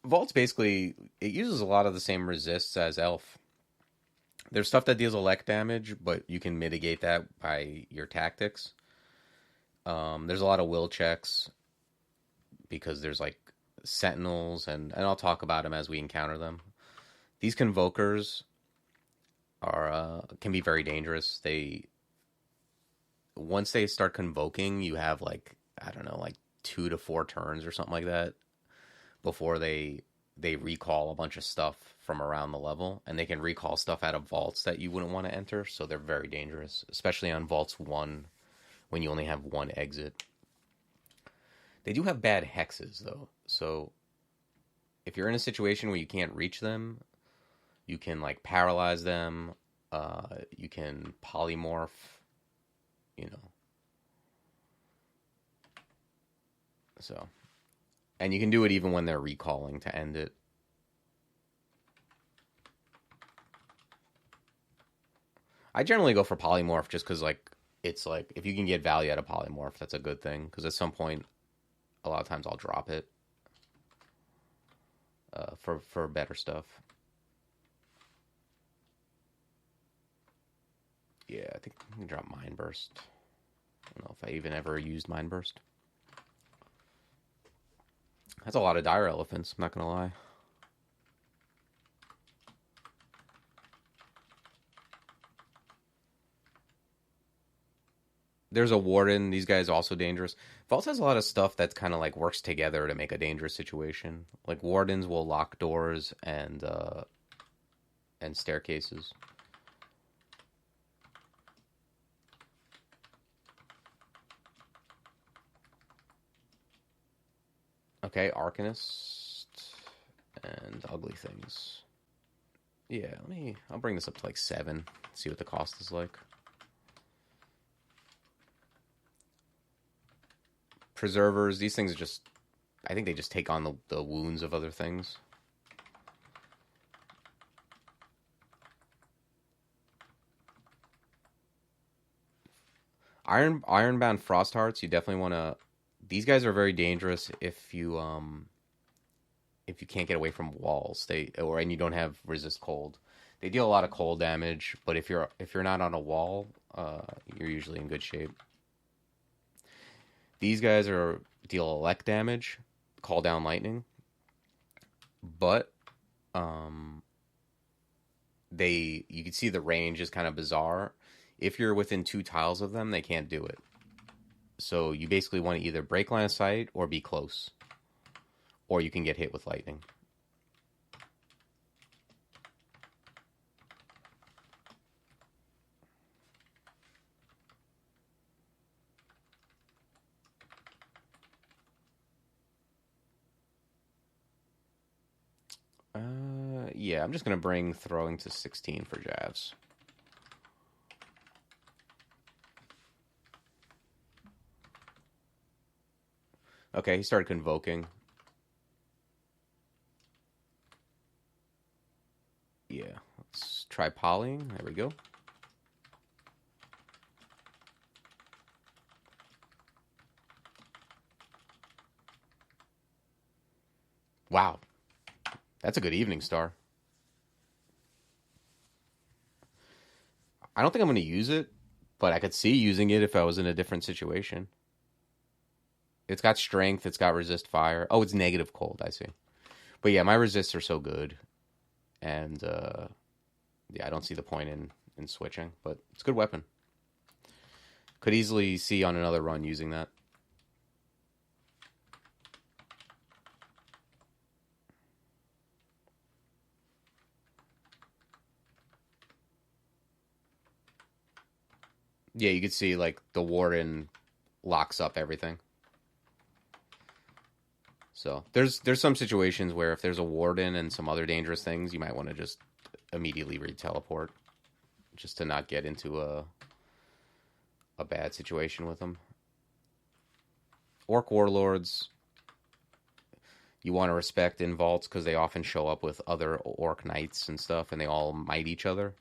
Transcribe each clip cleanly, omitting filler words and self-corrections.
Vault's basically, it uses a lot of the same resists as Elf. There's stuff that deals elect damage, but you can mitigate that by your tactics. There's a lot of will checks because there's like sentinels, and I'll talk about them as we encounter them. These convokers are can be very dangerous. They once they start convoking, you have like I don't know, like 2 to 4 turns or something like that before they recall a bunch of stuff from around the level, and they can recall stuff out of vaults that you wouldn't want to enter, so they're very dangerous, especially on vaults 1 when you only have one exit. They do have bad hexes though, so if you're in a situation where you can't reach them, you can like paralyze them, you can polymorph, you know. So, and you can do it even when they're recalling to end it. I generally go for polymorph just because like it's like if you can get value out of polymorph, that's a good thing. Because at some point, a lot of times I'll drop it for better stuff. Yeah, I think I'm gonna drop Mind Burst. I don't know if I even ever used Mind Burst. That's a lot of dire elephants, I'm not gonna lie. There's a warden. These guys are also dangerous. Vault has a lot of stuff that's kind of like works together to make a dangerous situation. Like wardens will lock doors and staircases. Okay, Arcanist and ugly things. Yeah, I'll bring this up to like 7. See what the cost is like. Preservers, these things are just, I think they just take on the wounds of other things. Ironbound frosthearts, you definitely want to. These guys are very dangerous if you can't get away from walls. And you don't have resist cold. They deal a lot of cold damage, but if you're not on a wall, you're usually in good shape. These guys deal elect damage, call down lightning, but you can see the range is kind of bizarre. If you're within 2 tiles of them, they can't do it. So you basically want to either break line of sight or be close, or you can get hit with lightning. Yeah, I'm just going to bring throwing to 16 for Javs. Okay, he started convoking. Yeah, let's try polying. There we go. Wow. That's a good evening star. I don't think I'm going to use it, but I could see using it if I was in a different situation. It's got strength. It's got resist fire. Oh, it's negative cold. I see. But yeah, my resists are so good. And yeah, I don't see the point in switching. But it's a good weapon. Could easily see on another run using that. Yeah, you could see like the warden locks up everything. So there's some situations where if there's a warden and some other dangerous things, you might want to just immediately re-teleport just to not get into a bad situation with them. Orc warlords, you want to respect in vaults because they often show up with other orc knights and stuff, and they all might each other.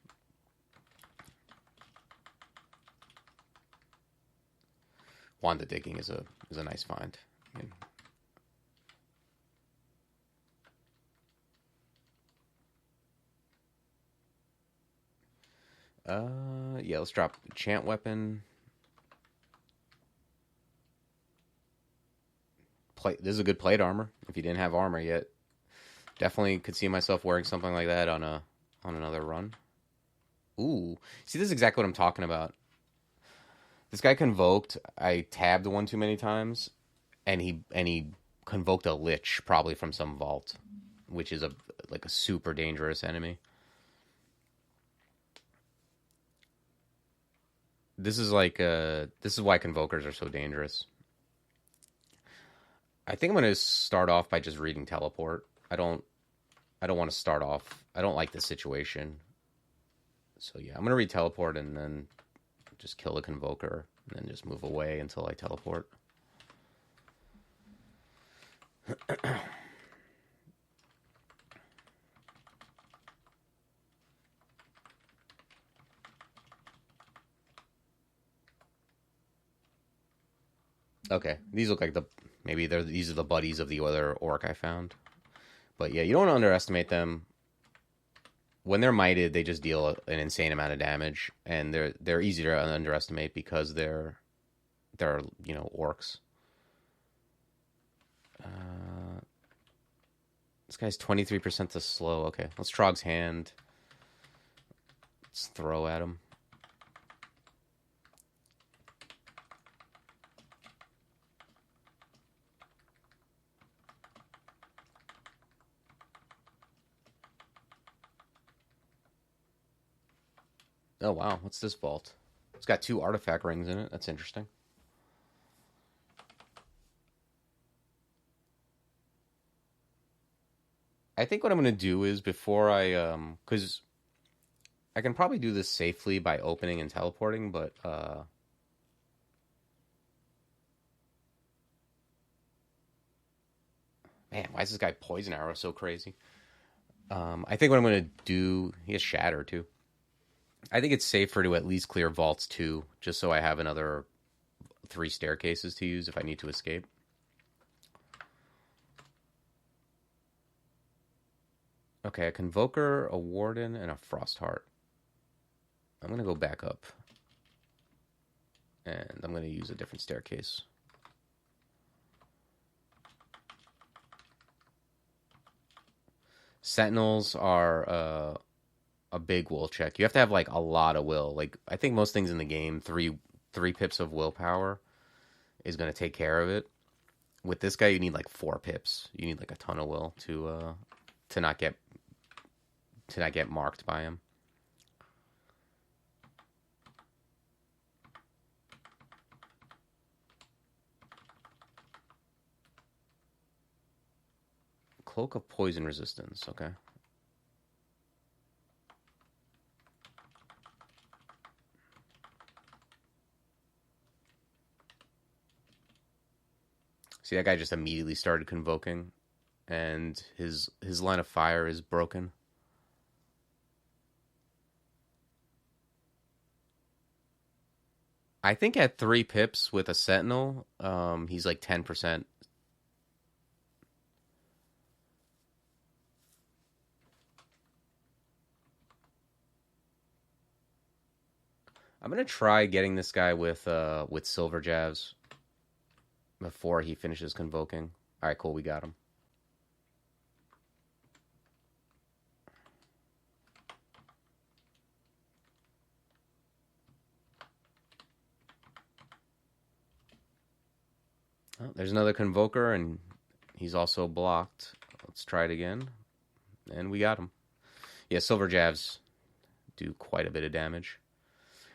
Wanda digging is a nice find. I mean, Yeah, let's drop enchant weapon. This is a good plate armor. If you didn't have armor yet, definitely could see myself wearing something like that on another run. Ooh, see, this is exactly what I'm talking about. This guy convoked. I tabbed one too many times, and he convoked a lich probably from some vault, which is a super dangerous enemy. This is why convokers are so dangerous. I think I'm gonna start off by just reading teleport. I don't want to start off. I don't like this situation. So yeah, I'm gonna read teleport and then just kill the convoker and then just move away until I teleport. Okay, these look like these are the buddies of the other orc I found. But yeah, you don't want to underestimate them. When they're mighted, they just deal an insane amount of damage, and they're easy to underestimate because they're orcs. This guy's 23% to slow. Okay, let's Trog's hand. Let's throw at him. Oh, wow. What's this vault? It's got 2 artifact rings in it. That's interesting. I think what I'm going to do is before because I can probably do this safely by opening and teleporting, but man, why is this guy poison arrow so crazy? I think what I'm going to do, he has shatter too. I think it's safer to at least clear vaults 2, just so I have another 3 staircases to use if I need to escape. Okay, a convoker, a warden, and a frostheart. I'm going to go back up. And I'm going to use a different staircase. Sentinels are a big will check. You have to have like a lot of will. Like I think most things in the game, three pips of willpower is going to take care of it. With this guy, you need like 4 pips. You need like a ton of will to not get marked by him. Cloak of poison resistance. Okay. See, that guy just immediately started convoking, and his line of fire is broken. I think at 3 pips with a sentinel, he's like 10%. I'm gonna try getting this guy with silver jabs before he finishes convoking. All right, cool, we got him. Oh, there's another convoker, and he's also blocked. Let's try it again, and we got him. Yeah, silver jabs do quite a bit of damage,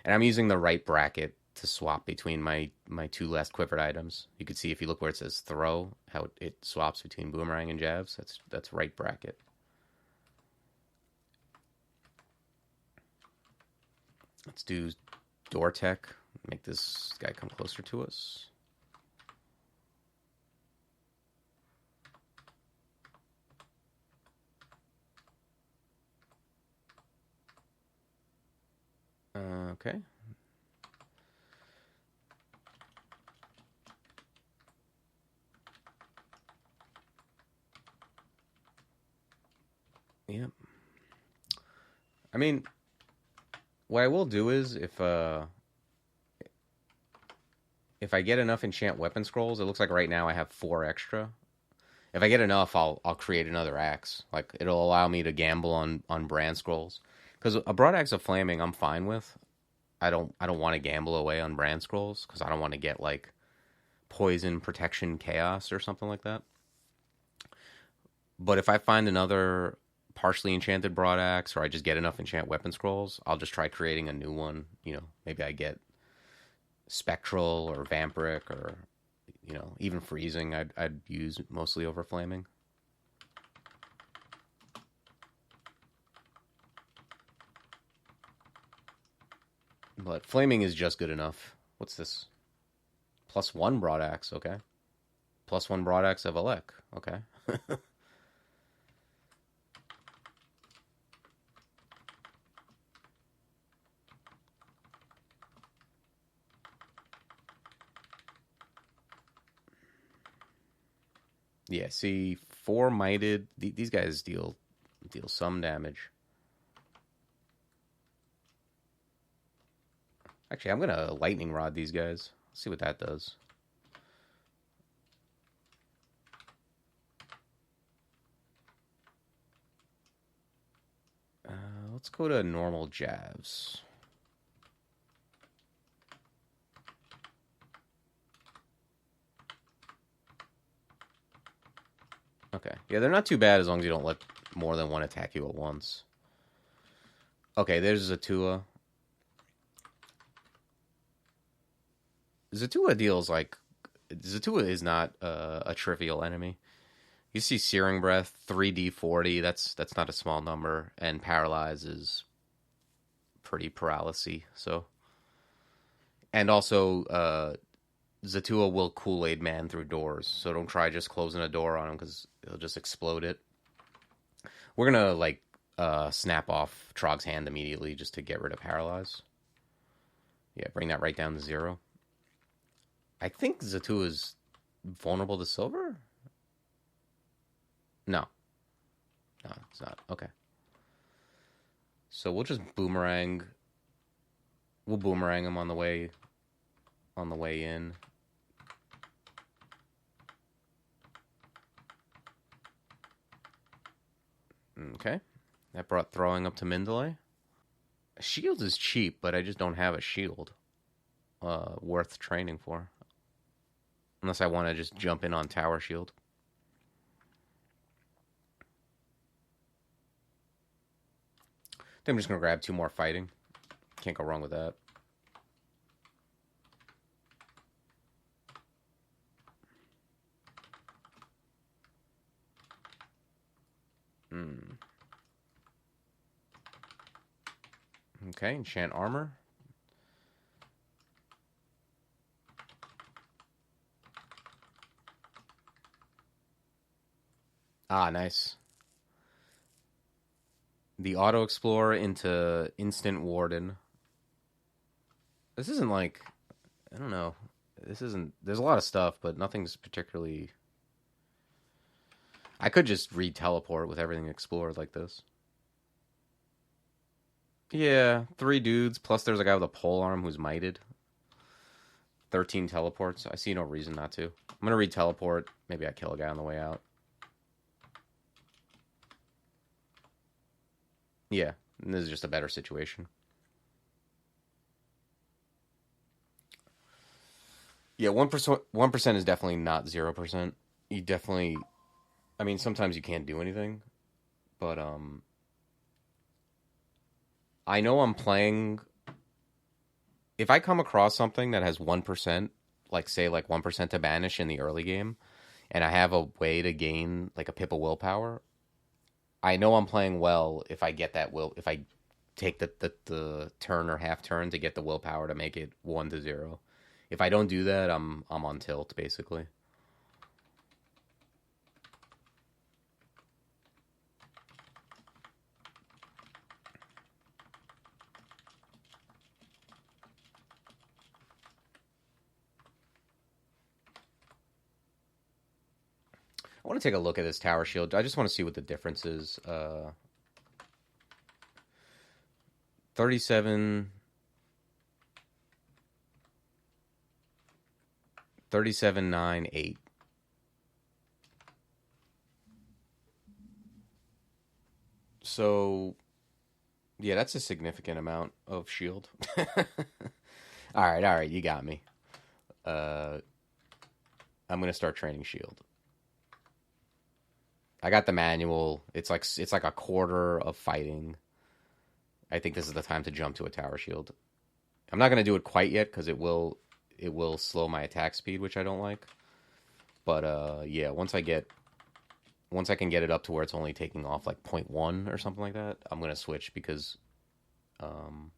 and I'm using the right bracket to swap between my 2 last quivered items. You can see if you look where it says throw, how it swaps between boomerang and jabs. That's right bracket. Let's do door tech. Make this guy come closer to us. Okay. Yep. I mean, what I will do is if I get enough enchant weapon scrolls, it looks like right now I have 4 extra. If I get enough, I'll create another axe. Like it'll allow me to gamble on brand scrolls. Because a broadaxe of flaming, I'm fine with. I don't want to gamble away on brand scrolls because I don't want to get like poison, protection, chaos, or something like that. But if I find another partially enchanted broadaxe, or I just get enough enchant weapon scrolls, I'll just try creating a new one. You know, maybe I get spectral or vampiric or even freezing. I'd use mostly over flaming. But flaming is just good enough. What's this? +1 broadaxe, okay. +1 broadaxe of Alec, okay. Yeah, see, 4 mighted. These guys deal some damage. Actually, I'm gonna lightning rod these guys. Let's see what that does. Let's go to normal jabs. Okay. Yeah, they're not too bad as long as you don't let more than one attack you at once. Okay, there's Xtahua. Xtahua deals like... Xtahua is not a trivial enemy. You see Searing Breath, 3d40, that's not a small number, and Paralyze is pretty paralysis, so... And also, Xtahua will Kool-Aid Man through doors, so don't try just closing a door on him, because he'll just explode it. We're gonna, like, snap off Trog's hand immediately, just to get rid of Paralyze. Yeah, bring that right down to 0. I think Xtahua is vulnerable to silver? No. No, it's not. Okay. So we'll just boomerang. We'll boomerang him on the way in. Okay. That brought throwing up to mindelay. Shield is cheap, but I just don't have a shield worth training for. Unless I want to just jump in on tower shield. I think I'm just going to grab 2 more fighting. Can't go wrong with that. Okay, enchant armor. Ah, nice. The auto explorer into instant warden. This isn't like, I don't know. This isn't. There's a lot of stuff, but nothing's particularly. I could just read teleport with everything explored like this. Yeah, 3 dudes plus there's a guy with a pole arm who's mighted. 13 teleports. I see no reason not to. I'm gonna read teleport. Maybe I kill a guy on the way out. Yeah, and this is just a better situation. Yeah, 1% is definitely not 0%. You definitely, I mean, sometimes you can't do anything, but I know I'm playing. If I come across something that has 1%, like say like 1% to banish in the early game, and I have a way to gain like a pip of willpower, I know I'm playing well if I get that will. If I take the turn or half turn to get the willpower to make it 1-0. If I don't do that, I'm on tilt basically. I want to take a look at this tower shield. I just want to see what the difference is. 37, 37.98. So, yeah, that's a significant amount of shield. All right, you got me. Uh, I'm gonna start training shield. I got the manual. It's like a quarter of fighting. I think this is the time to jump to a tower shield. I'm not gonna do it quite yet because it will slow my attack speed, which I don't like. But yeah, once I can get it up to where it's only taking off like 0.1 or something like that, I'm gonna switch because um,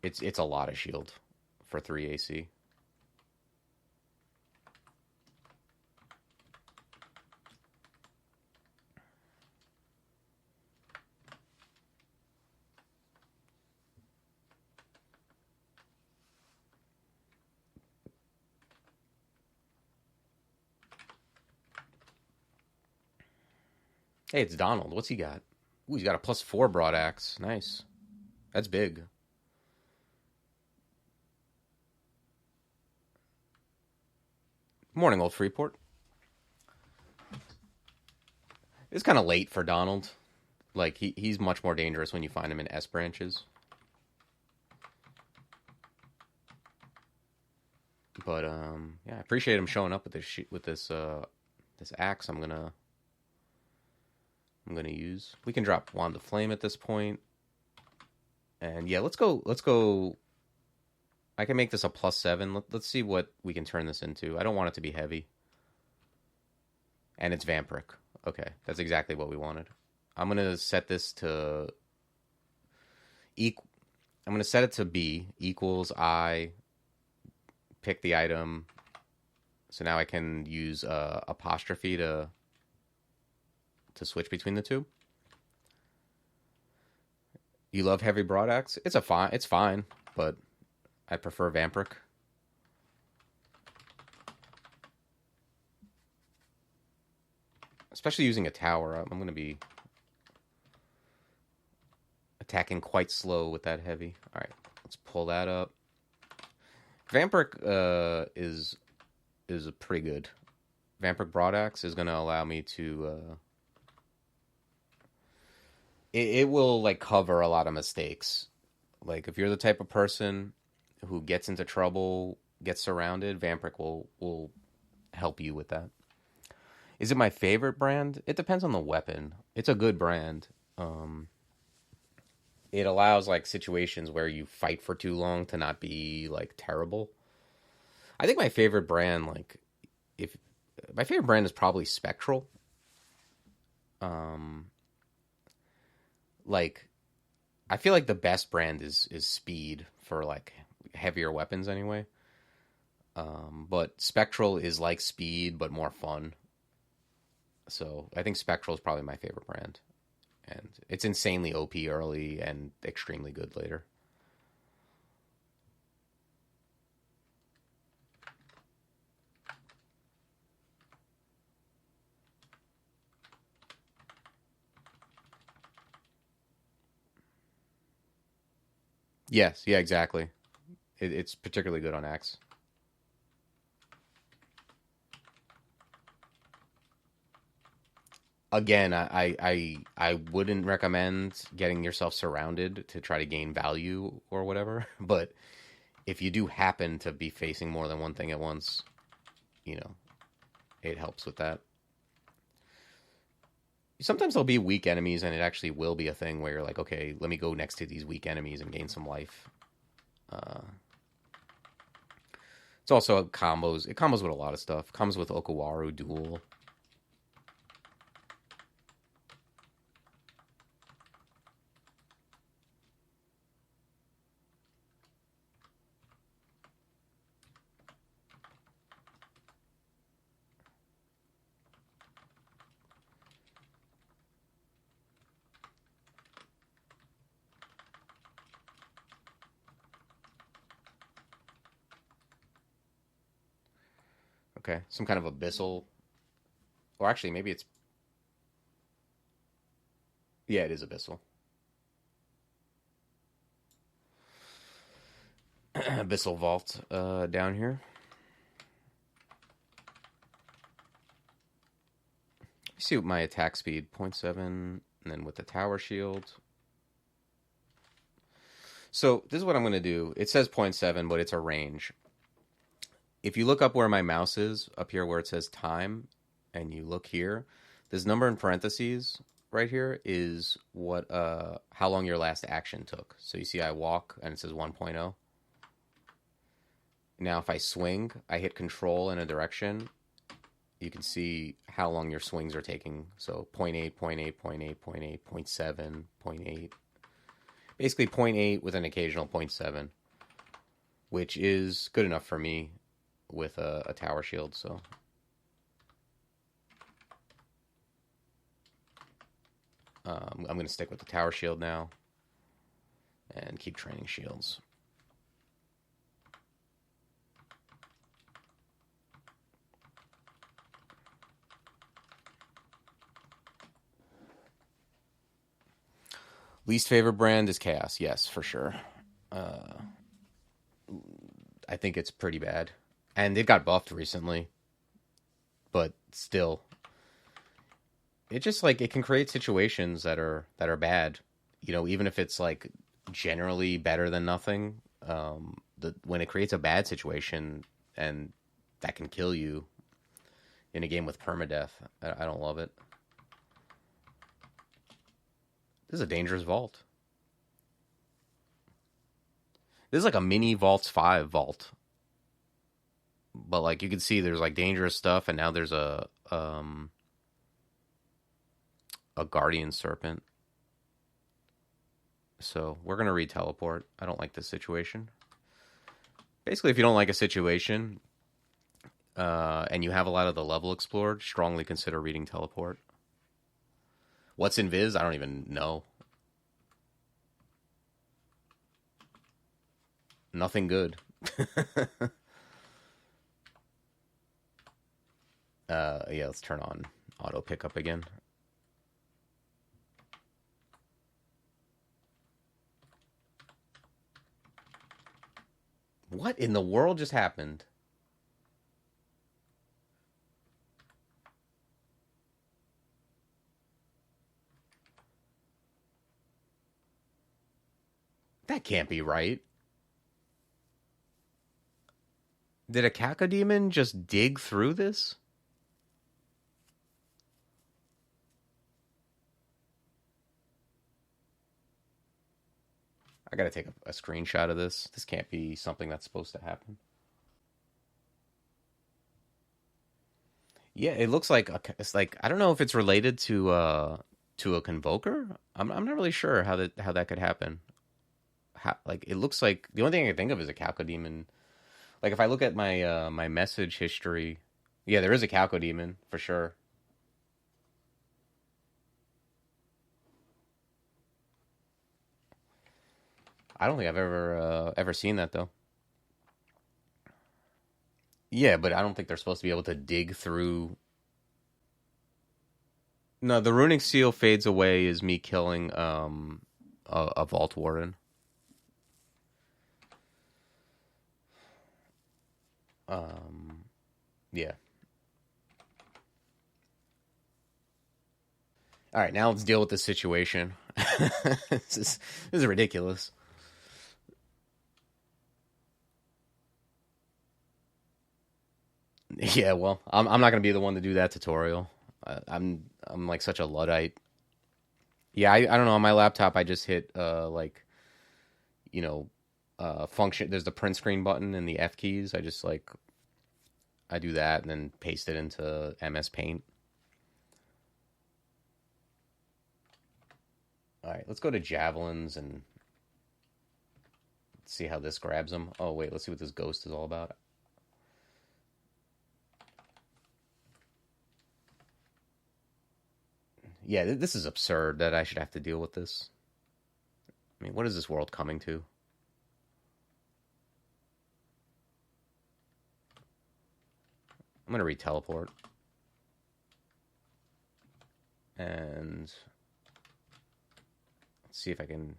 it's a lot of shield for 3 AC. Hey, it's Donald. What's he got? Ooh, he's got a +4 broad axe. Nice. That's big. Morning, old Freeport. It's kind of late for Donald. Like, he's much more dangerous when you find him in S branches. But yeah, I appreciate him showing up with this axe. I'm gonna use. We can drop Wand of Flame at this point, and yeah, let's go. I can make this a +7. Let's see what we can turn this into. I don't want it to be heavy, and it's Vampiric. Okay, that's exactly what we wanted. I'm gonna set this to I'm gonna set it to B equals I. Pick the item. So now I can use apostrophe to switch between the two. You love heavy broadaxe? It's fine, but I prefer Vampiric. Especially using a tower, I'm going to be attacking quite slow with that heavy. All right, let's pull that up. Vampiric is a pretty good. Vampiric broadaxe is going to allow me to. It will like cover a lot of mistakes. Like if you're the type of person who gets into trouble, gets surrounded, Vampiric will help you with that. Is it my favorite brand? It depends on the weapon. It's a good brand. It allows like situations where you fight for too long to not be like terrible. I think my favorite brand, like if my favorite brand is probably Spectral. Like I feel like the best brand is Speed for like heavier weapons anyway. But Spectral is like Speed but more fun. So I think Spectral is probably my favorite brand. And it's insanely OP early and extremely good later. Yes, yeah, exactly. It's particularly good on Axe. Again, I wouldn't recommend getting yourself surrounded to try to gain value or whatever. But if you do happen to be facing more than one thing at once, you know, it helps with that. Sometimes there'll be weak enemies, and it actually will be a thing where you're like, okay, let me go next to these weak enemies and gain some life. Uh, it's also combos. It combos with a lot of stuff. Combos with Okawaru Duel. Okay, some kind of abyssal, or actually maybe it's yeah, it is abyssal. Abyssal Vault down here. You see what my attack speed, 0.7, and then with the tower shield. So this is what I'm going to do. It says 0.7, but it's a range. If you look up where my mouse is, up here where it says time, and you look here, this number in parentheses right here is what how long your last action took. So you see I walk, and it says 1.0. Now if I swing, I hit control in a direction, you can see how long your swings are taking. So 0.8, 0.8, 0.8, 0.8, 0.7, 0.8. Basically 0.8 with an occasional 0.7, which is good enough for me with a tower shield. So I'm going to stick with the tower shield now and keep training shields. Least favorite brand is Chaos. Yes, for sure. I think it's pretty bad. And it got buffed recently. But still. It just like it can create situations that are bad. You know, even if it's like generally better than nothing. When it creates a bad situation and that can kill you in a game with permadeath, I don't love it. This is a dangerous vault. This is like a mini Vaults 5 vault. But like you can see there's like dangerous stuff, and now there's a guardian serpent. So we're gonna read teleport. I don't like this situation. Basically, if you don't like a situation and you have a lot of the level explored, strongly consider reading teleport. What's in Viz? I don't even know. Nothing good. Yeah, let's turn on auto pickup again. What in the world just happened? That can't be right. Did a cacodemon just dig through this? I gotta take a screenshot of this. This can't be something that's supposed to happen. Yeah, it looks like it's like I don't know if it's related to a convoker. I'm not really sure how that could happen. Like it looks like the only thing I can think of is a cacodemon. Like if I look at my my message history, yeah, there is a cacodemon for sure. I don't think I've ever seen that though. Yeah, but I don't think they're supposed to be able to dig through. No, the runic seal fades away is me killing a vault warden. Yeah. All right, now let's deal with this situation. This is ridiculous. Yeah, well, I'm not gonna be the one to do that tutorial. I'm like such a luddite. Yeah, I don't know. On my laptop, I just hit like you know function. There's the print screen button and the F keys. I just like I do that and then paste it into MS Paint. All right, let's go to javelins and see how this grabs them. Oh wait, let's see what this ghost is all about. Yeah, this is absurd that I should have to deal with this. I mean, what is this world coming to? I'm going to read teleport. And let's see if I can...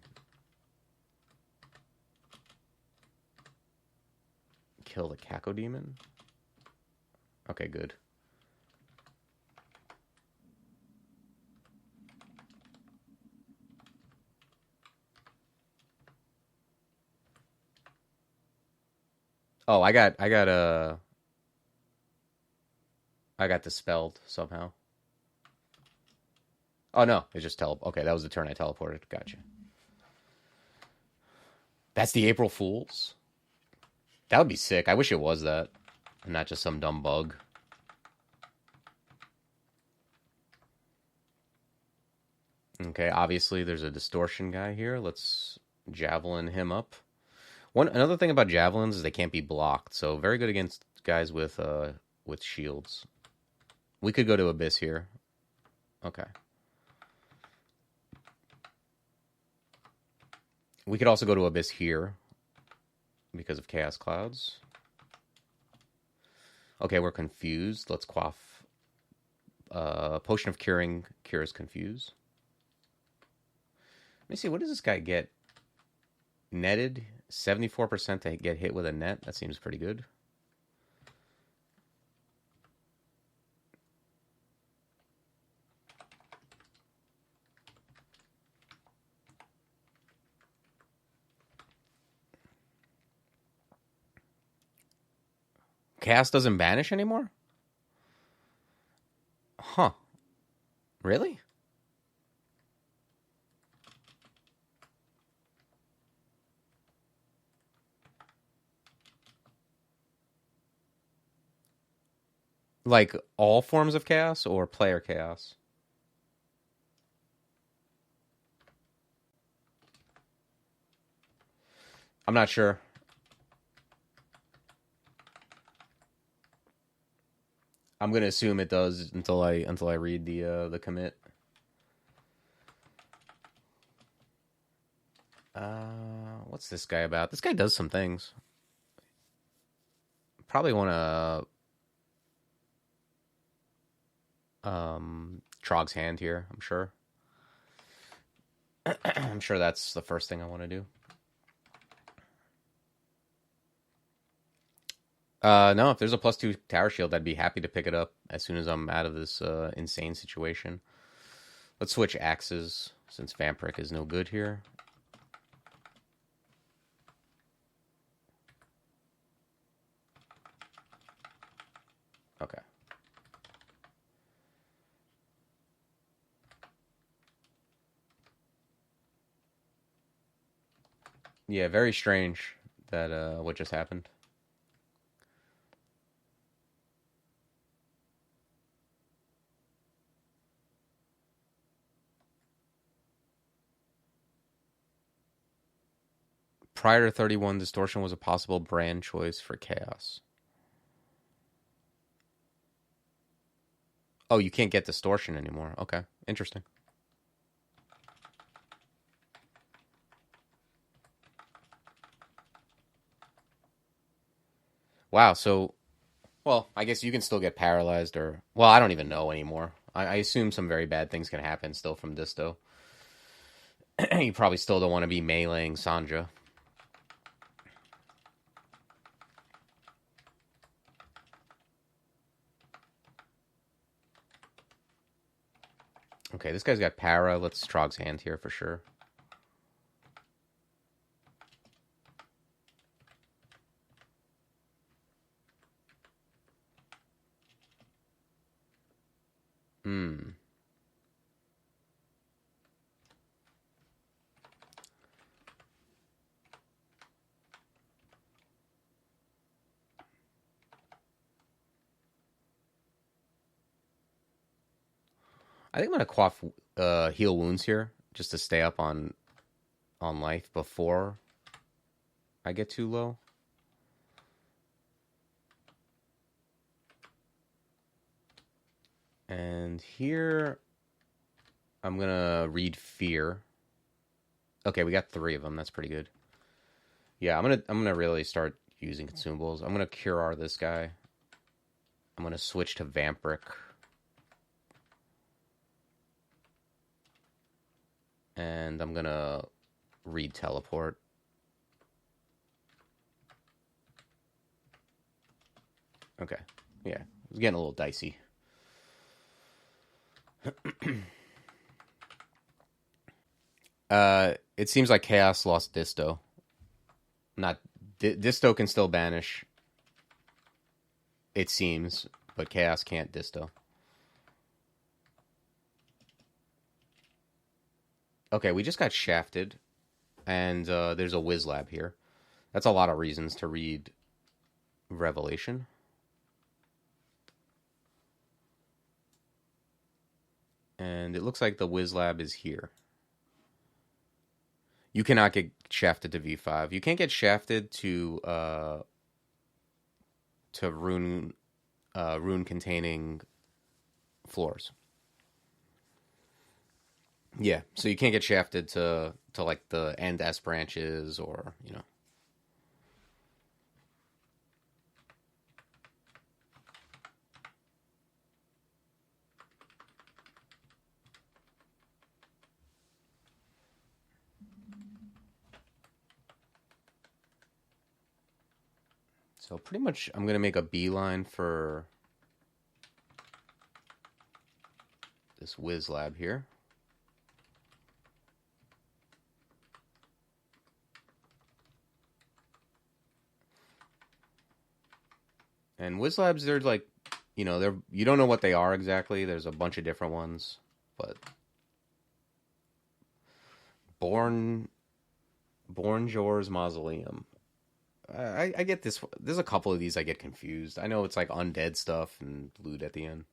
kill the Cacodemon. Okay, good. Oh, I got dispelled somehow. Oh no, it just Okay, that was the turn I teleported. Gotcha. That's the April Fools. That would be sick. I wish it was that, and not just some dumb bug. Okay, obviously there's a distortion guy here. Let's javelin him up. Another thing about javelins is they can't be blocked, so very good against guys with shields. We could go to Abyss here. Okay. We could also go to Abyss here because of Chaos Clouds. Okay, we're confused. Let's quaff. Potion of Curing cures confuse. Let me see, what does this guy get? Netted 74% to get hit with a net. That seems pretty good. Chaos doesn't banish anymore? Huh. Really? Like all forms of chaos or player chaos? I'm not sure. I'm gonna assume it does until I read the commit. What's this guy about? This guy does some things. Probably want to Trog's Hand here, I'm sure. I'm sure that's the first thing I want to do. No, if there's a +2 tower shield, I'd be happy to pick it up as soon as I'm out of this insane situation. Let's switch axes since Vampiric is no good here. Okay. Yeah, very strange that what just happened. Prior to 31, Distortion was a possible brand choice for Chaos. Oh, you can't get Distortion anymore. Okay, interesting. Wow, so... Well, I guess you can still get paralyzed or... Well, I don't even know anymore. I assume some very bad things can happen still from Disto. You probably still don't want to be meleeing Sanja. Okay, this guy's got para. Let's Trog's Hand here for sure. I think I'm gonna quaff heal wounds here just to stay up on life before I get too low. And here I'm gonna read Fear. Okay, we got 3 of them. That's pretty good. Yeah, I'm gonna really start using consumables. I'm gonna Cure R this guy. I'm gonna switch to Vampiric. And I'm gonna read Teleport. Okay. Yeah. It's getting a little dicey. It seems like Chaos lost Disto. Not Disto can still banish. It seems, but Chaos can't Disto. Okay, we just got shafted, and there's a Wizlab here. That's a lot of reasons to read Revelation. And it looks like the Wizlab is here. You cannot get shafted to V5. You can't get shafted to rune containing floors. Yeah, so you can't get shafted to like the end S branches or, you know. So pretty much I'm going to make a beeline for this Wizlab here. And Wizlabs, they're like, you know, you don't know what they are exactly. There's a bunch of different ones, but Born Jor's Mausoleum. I get this. There's a couple of these I get confused. I know it's like undead stuff and loot at the end.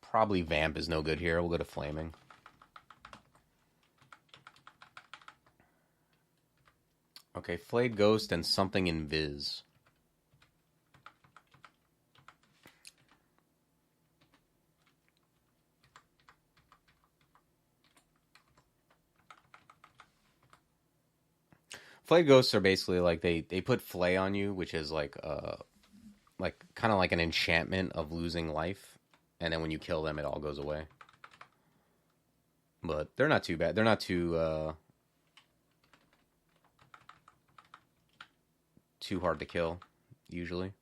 Probably Vamp is no good here. We'll go to Flaming. Okay, Flayed Ghost and something in Viz. Flayed Ghosts are basically like they put Flay on you, which is like kind of like an enchantment of losing life, and then when you kill them, it all goes away. But they're not too bad. They're not too hard to kill, usually.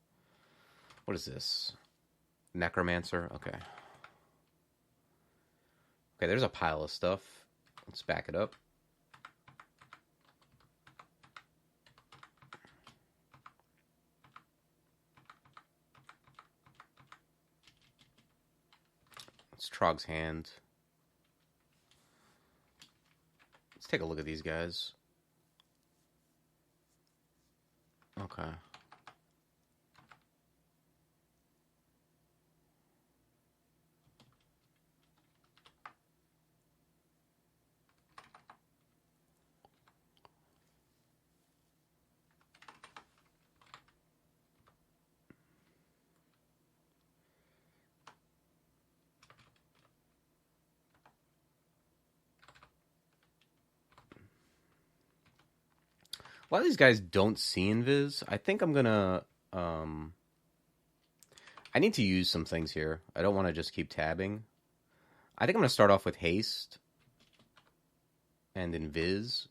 What is this? Necromancer? Okay. Okay, there's a pile of stuff. Let's back it up. It's Trog's Hand. Let's take a look at these guys. Okay. A lot of these guys don't see Invis. I think I'm gonna I need to use some things here. I don't want to just keep tabbing. I think I'm gonna start off with haste and Invis.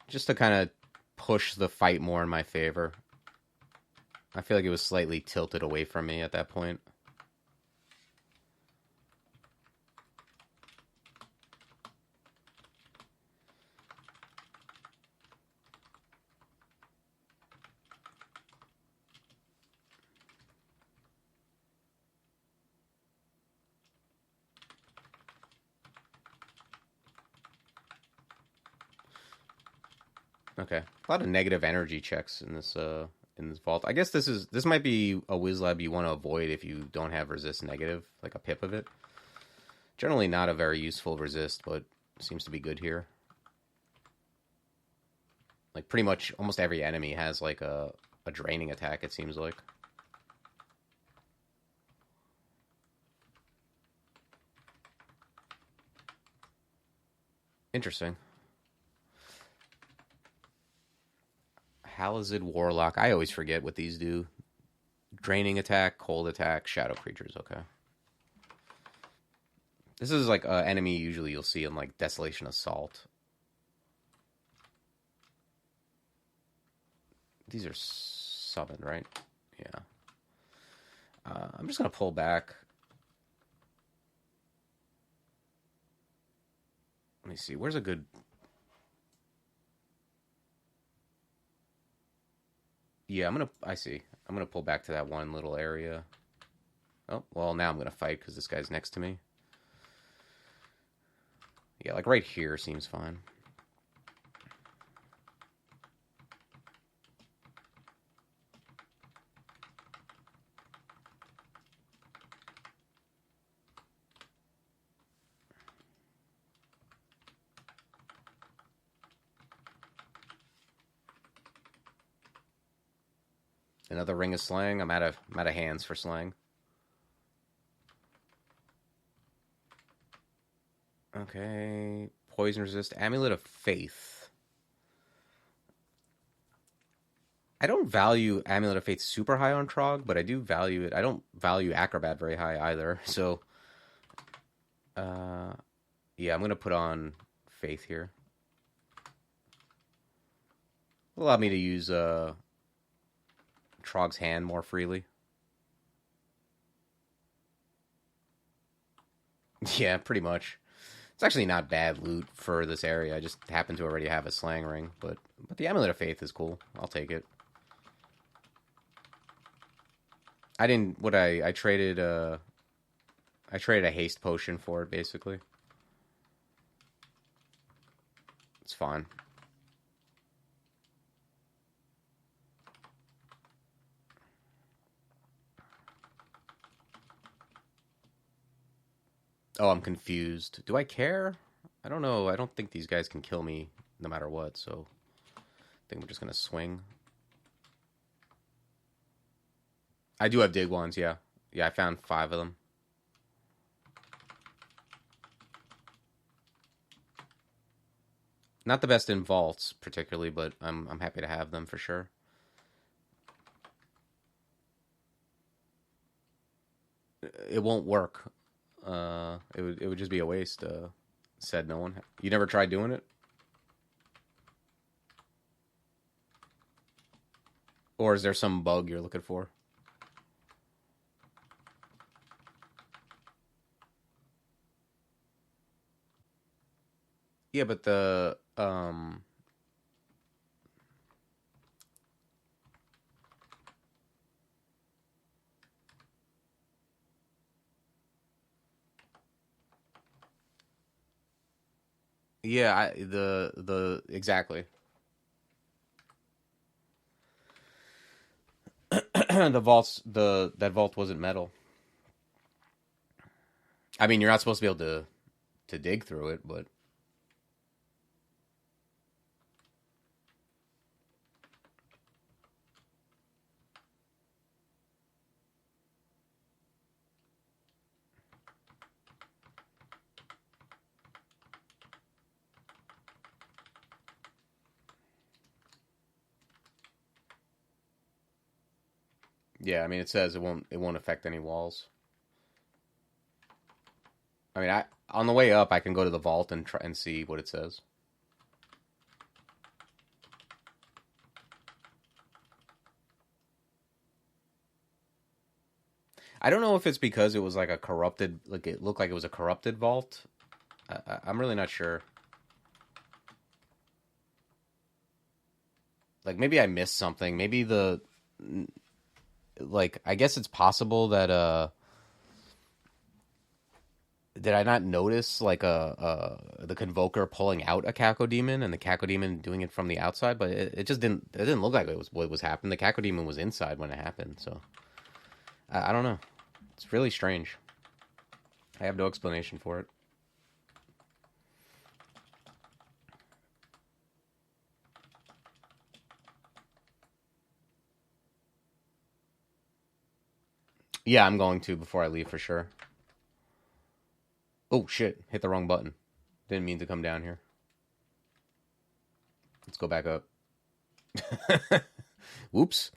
Just to kind of push the fight more in my favor. I feel like it was slightly tilted away from me at that point. Okay, a lot of negative energy checks in this vault. I guess this might be a Wizlab you want to avoid if you don't have resist negative, like a pip of it. Generally not a very useful resist, but seems to be good here. Like pretty much almost every enemy has like a draining attack, it seems like. Interesting. Palizid Warlock. I always forget what these do. Draining attack, cold attack, shadow creatures. Okay. This is like an enemy usually you'll see in like Desolation Assault. These are summoned, right? Yeah. I'm just going to pull back. Let me see. Where's a good... Yeah, I see. I'm going to pull back to that one little area. Oh, well, now I'm going to fight because this guy's next to me. Yeah, like right here seems fine. Another ring of slang. I'm out of hands for slang. Okay. Poison resist. Amulet of Faith. I don't value Amulet of Faith super high on Trog, but I do value it. I don't value Acrobat very high either. So, yeah, I'm going to put on Faith here. Allow me to use Trog's hand more freely. Yeah, pretty much. It's actually not bad loot for this area. I just happen to already have a slang ring, but the Amulet of Faith is cool. I'll take it. I didn't. What I traded. I traded a haste potion for it, basically. It's fine. Oh, I'm confused. Do I care? I don't know. I don't think these guys can kill me no matter what, so I think we're just going to swing. I do have dig ones, yeah. Yeah, I found 5 of them. Not the best in vaults, particularly, but I'm happy to have them for sure. It won't work. It would just be a waste. Said no one. You never tried doing it, or is there some bug you're looking for? Yeah, but yeah, the exactly. That vault wasn't metal. I mean, you're not supposed to be able to dig through it, but yeah, I mean, it says it won't affect any walls. I mean, I on the way up, I can go to the vault and try and see what it says. I don't know if it's because it was like a corrupted, like it looked like it was a corrupted vault. I'm really not sure. Like maybe I missed something. Maybe like I guess it's possible that did I not notice like the convoker pulling out a cacodemon and the cacodemon doing it from the outside, but it just didn't look like it was what was happening. The cacodemon was inside when it happened, so I don't know. It's really strange. I have no explanation for it. Yeah, I'm going to before I leave for sure. Oh shit, hit the wrong button. Didn't mean to come down here. Let's go back up. Whoops.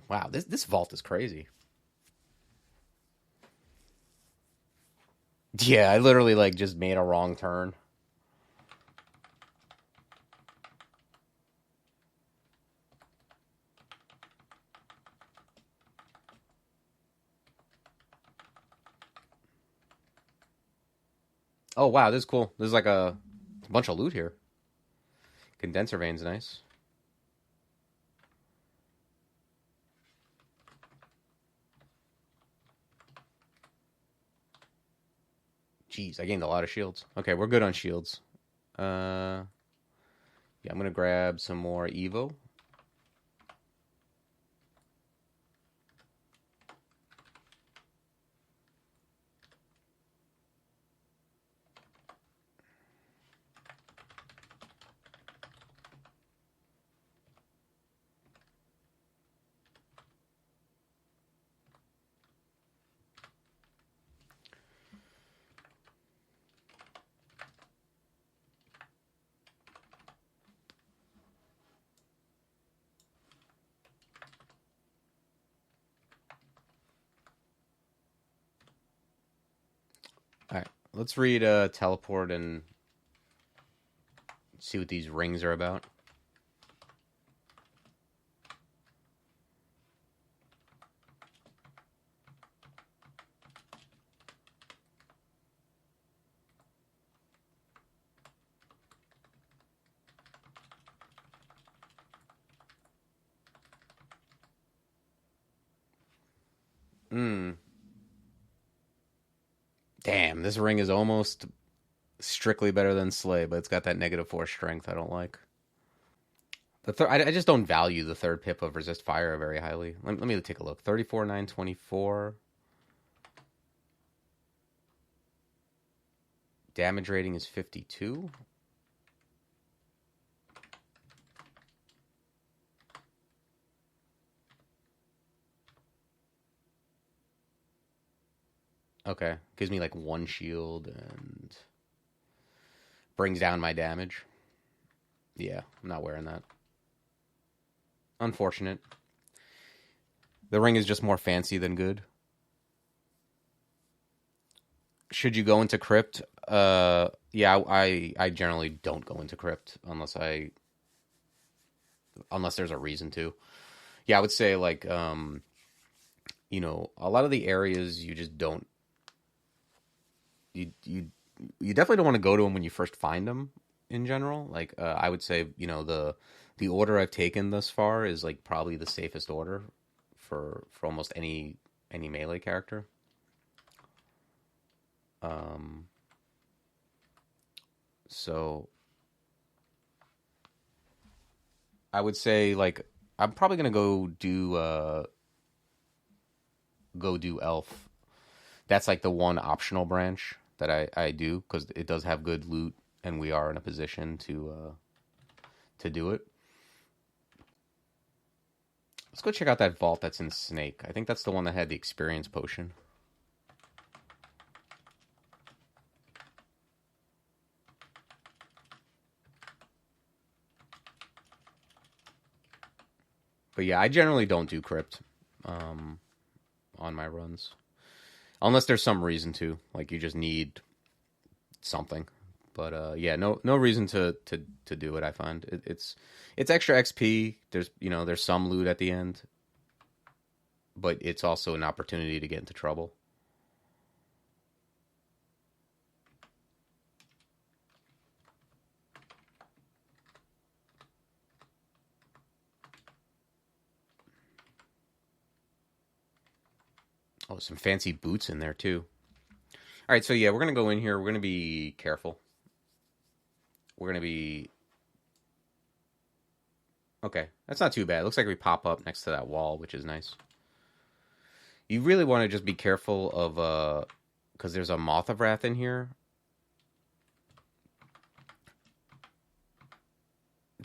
Wow, this vault is crazy. Yeah, I literally like just made a wrong turn. Oh wow, this is cool. There's like a bunch of loot here. Condenser vane's nice. Jeez, I gained a lot of shields. Okay, we're good on shields. Yeah, I'm gonna grab some more Evo. All right, let's read teleport and see what these rings are about. Hmm. Damn, this ring is almost strictly better than Slay, but it's got that -4 strength I don't like. I just don't value the third pip of resist fire very highly. Let me take a look. 34, 924. Damage rating is 52. Okay, gives me like one shield and brings down my damage. Yeah, I'm not wearing that. Unfortunate. The ring is just more fancy than good. Should you go into crypt? Yeah, I generally don't go into crypt unless there's a reason to. Yeah, I would say like a lot of the areas you just don't you definitely don't want to go to them when you first find them in general. Like I would say, the order I've taken thus far is like probably the safest order for almost any melee character. Um, so I would say like I'm probably gonna go do elf. That's like the one optional branch that I do because it does have good loot and we are in a position to do it. Let's go check out that vault that's in Snake. I think that's the one that had the experience potion. But yeah, I generally don't do crypt on my runs. Unless there's some reason to. Like you just need something. But yeah, no reason to do it, I find. It's extra XP. There's some loot at the end. But it's also an opportunity to get into trouble. Oh, some fancy boots in there too. All right, so yeah, we're gonna go in here. We're gonna be careful. We're gonna be okay. That's not too bad. It looks like we pop up next to that wall, which is nice. You really want to just be careful of because there's a Moth of Wrath in here.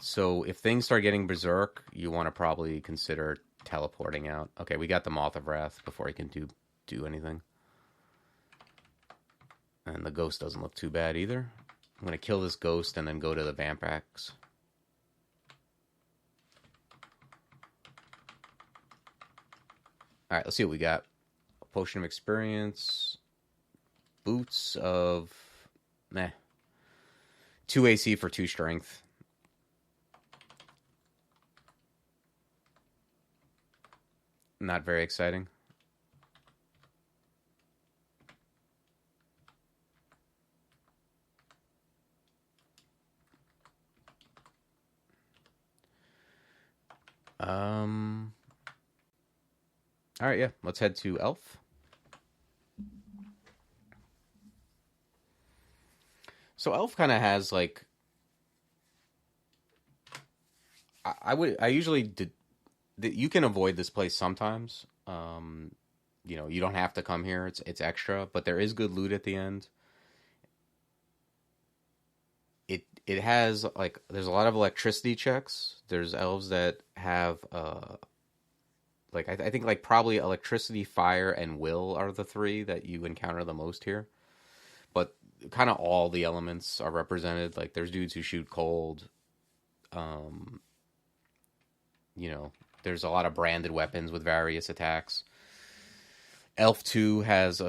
So if things start getting berserk, you want to probably consider teleporting out. Okay, we got the Moth of Wrath before he can do anything. And the ghost doesn't look too bad either. I'm going to kill this ghost and then go to the Vamprax. Alright, let's see what we got. A potion of experience. Boots of... 2 AC for 2 strength. Not very exciting. All right, yeah. Let's head to Elf. So Elf kind of has like I usually did. You can avoid this place sometimes. You know, you don't have to come here. It's extra, but there is good loot at the end. It has like there's a lot of electricity checks. There's elves that have like I think like probably electricity, fire, and will are the 3 that you encounter the most here. But kind of all the elements are represented. Like there's dudes who shoot cold. You know, there's a lot of branded weapons with various attacks. Elf 2 has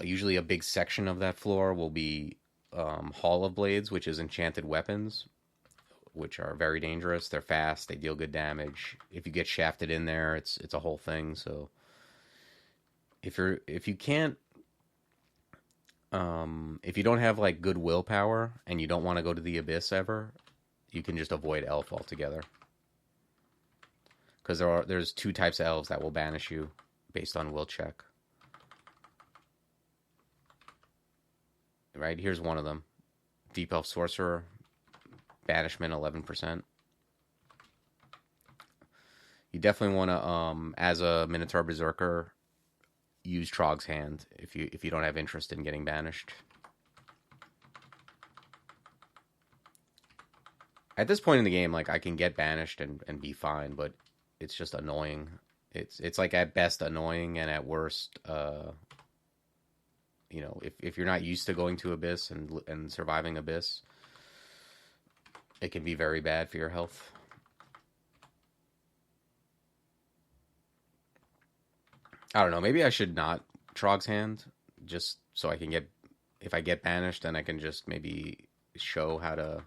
usually a big section of that floor will be Hall of Blades, which is enchanted weapons, which are very dangerous. They're fast. They deal good damage. If you get shafted in there, it's a whole thing. So if you don't have like good willpower and you don't want to go to the abyss ever, you can just avoid elf altogether. Because there's 2 types of elves that will banish you based on will check. Right, here's one of them. Deep Elf Sorcerer. Banishment 11%. You definitely want to, as a Minotaur Berserker, use Trog's Hand if you don't have interest in getting banished. At this point in the game, like I can get banished and be fine, but it's just annoying. It's like at best annoying and at worst, you know, if you're not used to going to Abyss and surviving Abyss, it can be very bad for your health. I don't know. Maybe I should not Trog's Hand, just so I can get... If I get banished, then I can just maybe show how to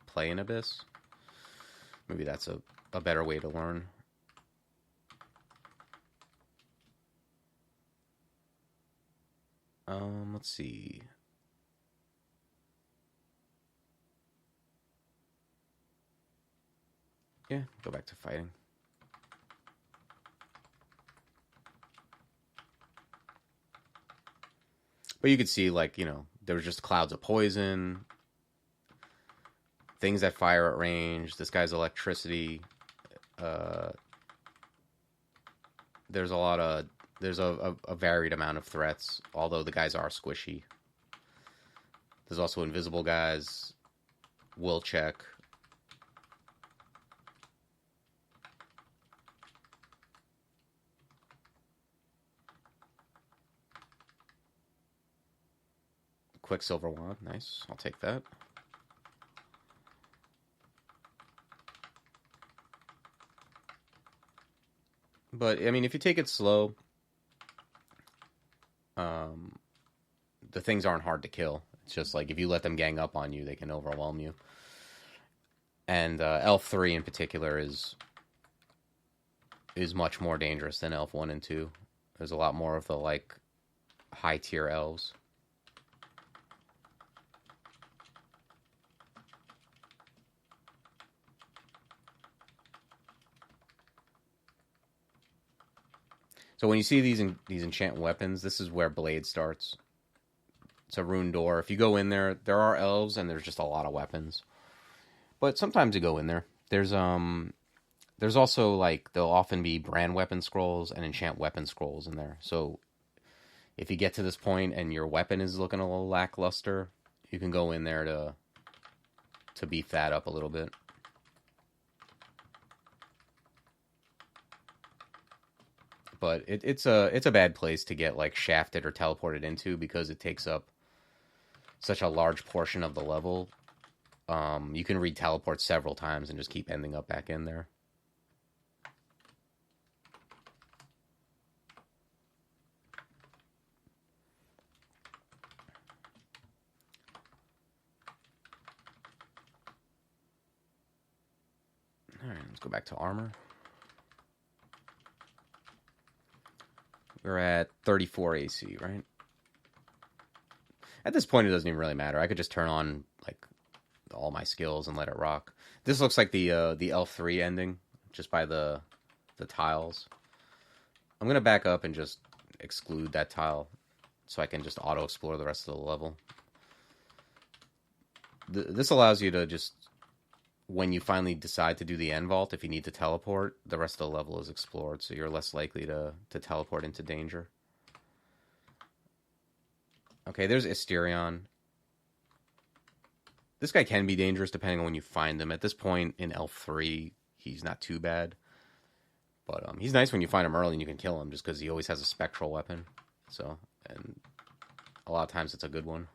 play in Abyss. Maybe that's a better way to learn. Let's see. Yeah, go back to fighting. But you could see, like, you know, there was just clouds of poison, things that fire at range. This guy's electricity. There's a varied amount of threats, although the guys are squishy. There's also invisible guys, will check. Quicksilver wand, nice. I'll take that. But, I mean, if you take it slow, the things aren't hard to kill. It's just like if you let them gang up on you, they can overwhelm you. And Elf 3 in particular is much more dangerous than Elf 1 and 2. There's a lot more of the, like, high-tier elves. So when you see these enchant weapons, this is where Blade starts. It's a rune door. If you go in there, there are elves and there's just a lot of weapons. But sometimes you go in there. There's also, like, there'll often be brand weapon scrolls and enchant weapon scrolls in there. So if you get to this point and your weapon is looking a little lackluster, you can go in there to beef that up a little bit. But it's a bad place to get like shafted or teleported into because it takes up such a large portion of the level. You can re-teleport several times and just keep ending up back in there. Alright, let's go back to armor. We're at 34 AC, right? At this point, it doesn't even really matter. I could just turn on like all my skills and let it rock. This looks like the Elf 3 ending, just by the tiles. I'm gonna back up and just exclude that tile, so I can just auto explore the rest of the level. This allows you to just, when you finally decide to do the end vault, if you need to teleport, the rest of the level is explored, so you're less likely to teleport into danger. Okay, there's Asterion. This guy can be dangerous depending on when you find him. At this point in Elf 3, he's not too bad. But he's nice when you find him early and you can kill him, just because he always has a spectral weapon. So, and a lot of times it's a good one.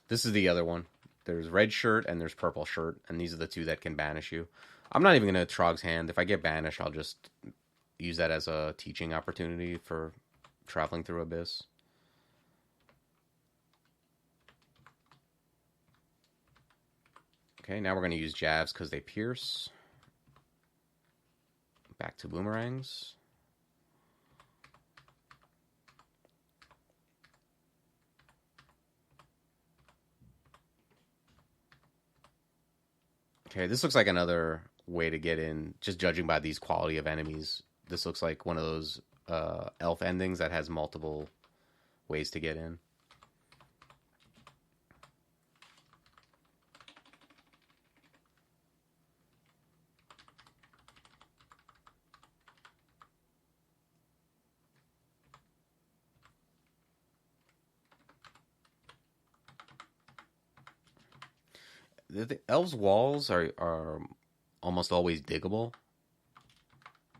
This is the other one. There's red shirt and there's purple shirt, and these are the two that can banish you. I'm not even going to Trog's Hand. If I get banished, I'll just use that as a teaching opportunity for traveling through Abyss. Okay, now we're going to use jabs because they pierce. Back to boomerangs. Okay, this looks like another way to get in, just judging by these quality of enemies. This looks like one of those elf endings that has multiple ways to get in. The elves' walls are almost always diggable.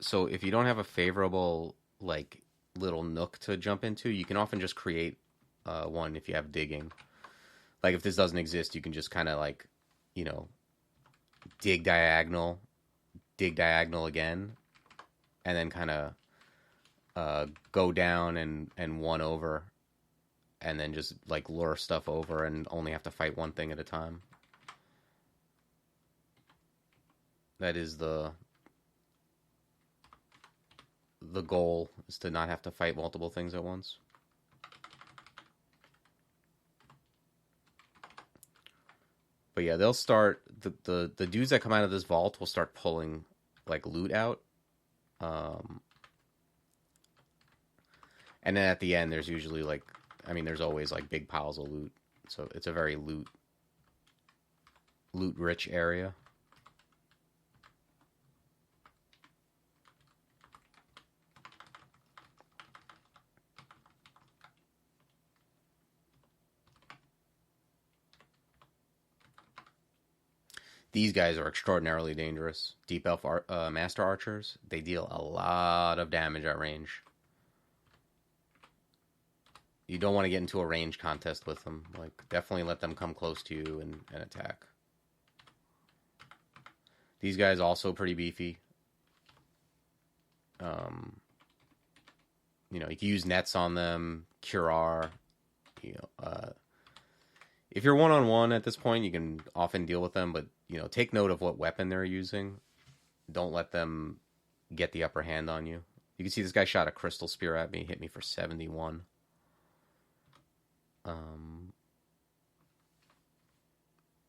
So if you don't have a favorable like little nook to jump into, you can often just create one if you have digging. Like if this doesn't exist, you can just kind of like, you know, dig diagonal again, and then kind of go down and one over, and then just like lure stuff over and only have to fight one thing at a time. That is the goal, is to not have to fight multiple things at once. But yeah, they'll start, the dudes that come out of this vault will start pulling like loot out. And then at the end there's usually like, I mean there's always like big piles of loot. So it's a very loot rich area. These guys are extraordinarily dangerous. Deep Elf Master Archers, they deal a lot of damage at range. You don't want to get into a range contest with them. Like, definitely let them come close to you and attack. These guys also pretty beefy. You know, you can use nets on them, Curar. You know, if you're one-on-one at this point, you can often deal with them, but, you know, take note of what weapon they're using. Don't let them get the upper hand on you. You can see this guy shot a crystal spear at me, hit me for 71.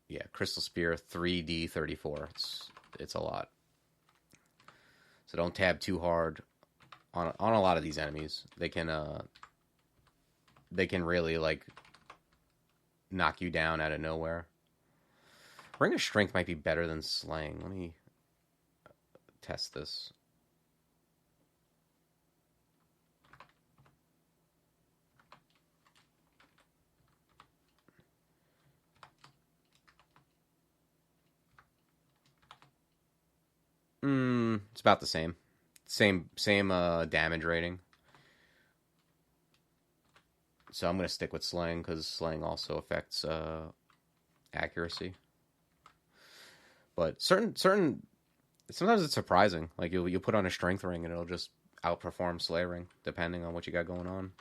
Yeah, crystal spear, 3d34. It's a lot. So don't tab too hard on a lot of these enemies. They can really like knock you down out of nowhere. Ring of Strength might be better than Slaying. Let me test this. It's about the same. Same damage rating. So I'm going to stick with slaying because slaying also affects accuracy. But sometimes it's surprising. Like you'll put on a strength ring and it'll just outperform slay ring depending on what you got going on.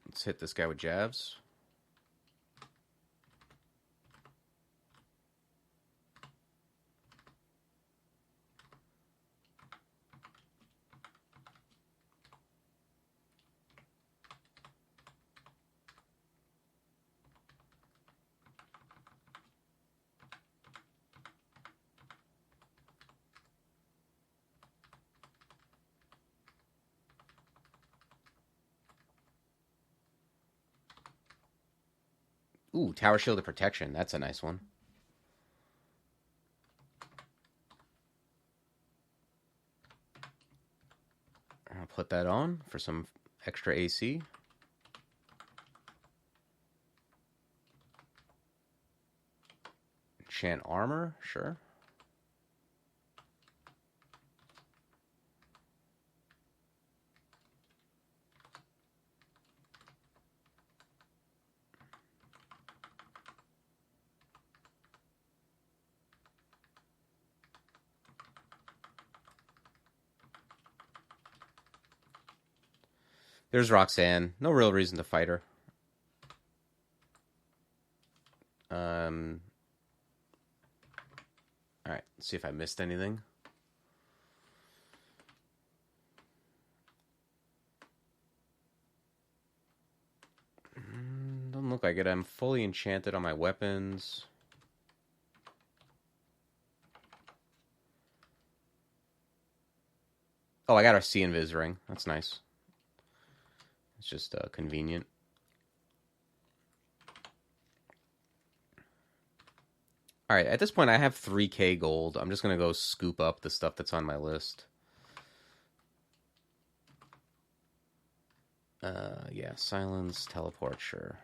Let's hit this guy with jabs. Ooh, Tower Shield of Protection. That's a nice one. I'll put that on for some extra AC. Enchant Armor, sure. There's Roxanne. No real reason to fight her. Alright, let's see if I missed anything. Doesn't look like it. I'm fully enchanted on my weapons. Oh, I got our Sea Invis ring. That's nice. It's just convenient. Alright, at this point I have 3k gold. I'm just going to go scoop up the stuff that's on my list. Yeah, silence, teleport, sure.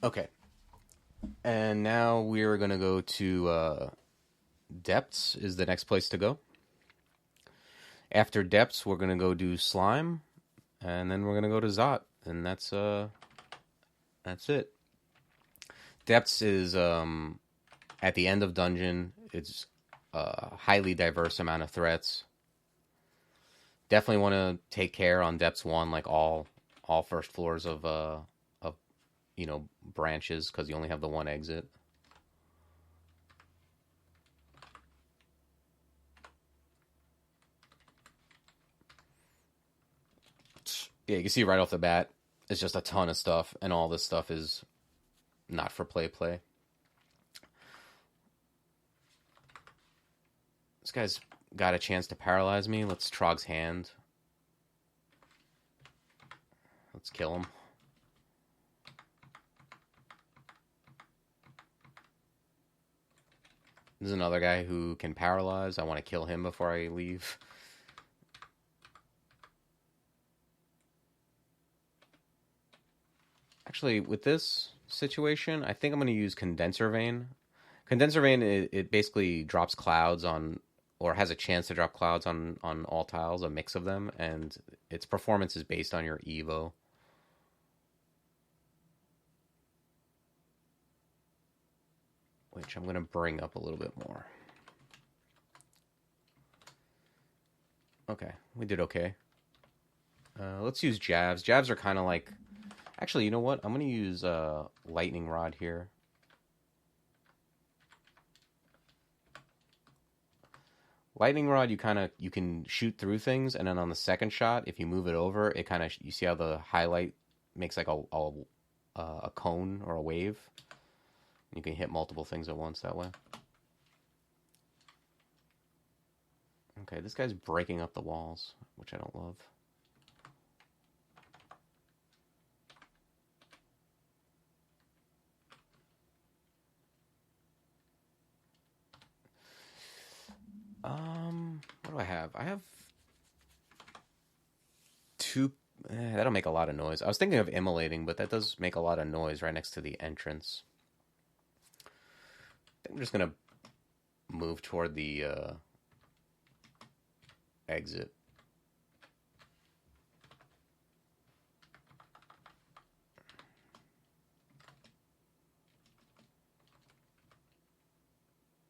Okay. And now we're going to go to Depths is the next place to go. After Depths, we're going to go do Slime. And then we're going to go to Zot. And that's it. Depths is at the end of dungeon. It's a highly diverse amount of threats. Definitely want to take care on Depths 1, like all first floors of branches, because you only have the one exit. Yeah, you can see right off the bat, it's just a ton of stuff, and all this stuff is not for play. This guy's got a chance to paralyze me. Let's Trog's Hand. Let's kill him. This is another guy who can paralyze. I want to kill him before I leave. Actually, with this situation, I think I'm going to use Condenser Vane. Condenser Vane, it basically drops clouds on, or has a chance to drop clouds on all tiles, a mix of them, and its performance is based on your Evo. Which I'm going to bring up a little bit more. Okay, we did okay. Let's use jabs. Jabs are kind of like... Actually, you know what? I'm going to use Lightning Rod here. Lightning Rod, you can shoot through things, and then on the second shot, if you move it over, it kind of... You see how the highlight makes like a cone or a wave. You can hit multiple things at once that way. Okay, this guy's breaking up the walls, which I don't love. What do I have? I have two. That'll make a lot of noise. I was thinking of immolating, but that does make a lot of noise right next to the entrance. I think I'm just gonna move toward the exit.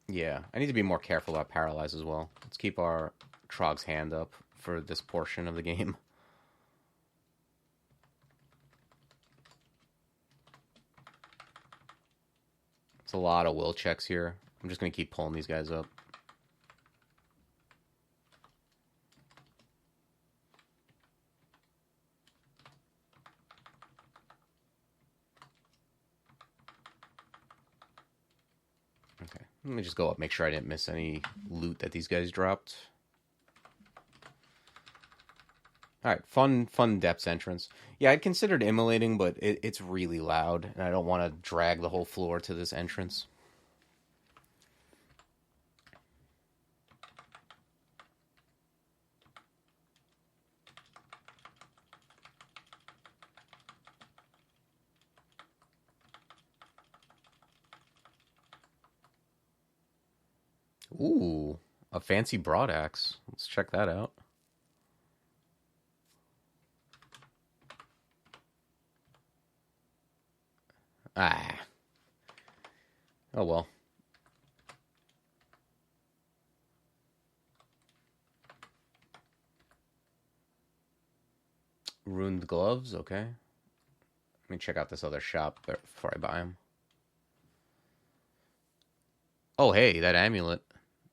Yeah, I need to be more careful about paralyze as well. Let's keep our Trog's hand up for this portion of the game. It's a lot of will checks here. I'm just going to keep pulling these guys up. Okay, let me just go up, make sure I didn't miss any loot that these guys dropped. Alright, fun depths entrance. Yeah, I'd considered immolating, but it's really loud, and I don't want to drag the whole floor to this entrance. Ooh, a fancy broadaxe. Let's check that out. Ah. Oh well. Ruined gloves, okay. Let me check out this other shop before I buy them. Oh, hey, that amulet.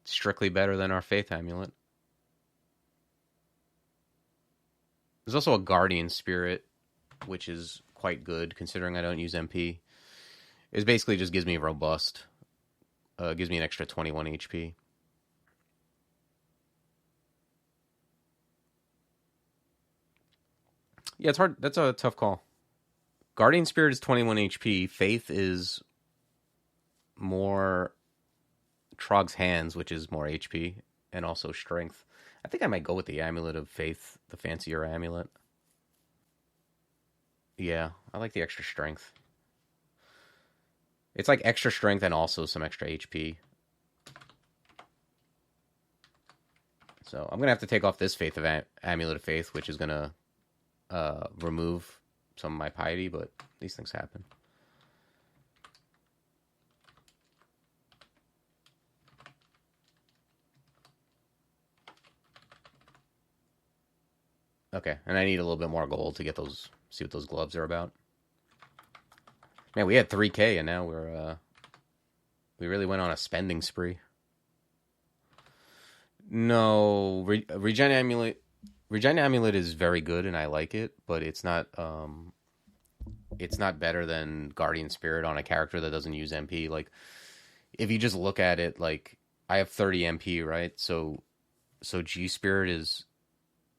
Strictly better than our faith amulet. There's also a guardian spirit, which is quite good considering I don't use MP. It basically just gives me robust. Gives me an extra 21 HP. Yeah, it's hard. That's a tough call. Guardian Spirit is 21 HP. Faith is more Trog's Hands, which is more HP, and also Strength. I think I might go with the Amulet of Faith, the fancier amulet. Yeah, I like the extra Strength. It's like extra Strength and also some extra HP. So I'm going to have to take off this Faith of Amulet of Faith, which is going to remove some of my piety, but these things happen. Okay, and I need a little bit more gold to get those, see what those gloves are about. Man, we had 3K and now we really went on a spending spree. No, Regen Amulet is very good and I like it, but it's not better than Guardian Spirit on a character that doesn't use MP. Like, if you just look at it, like, I have 30 MP, right? So G Spirit is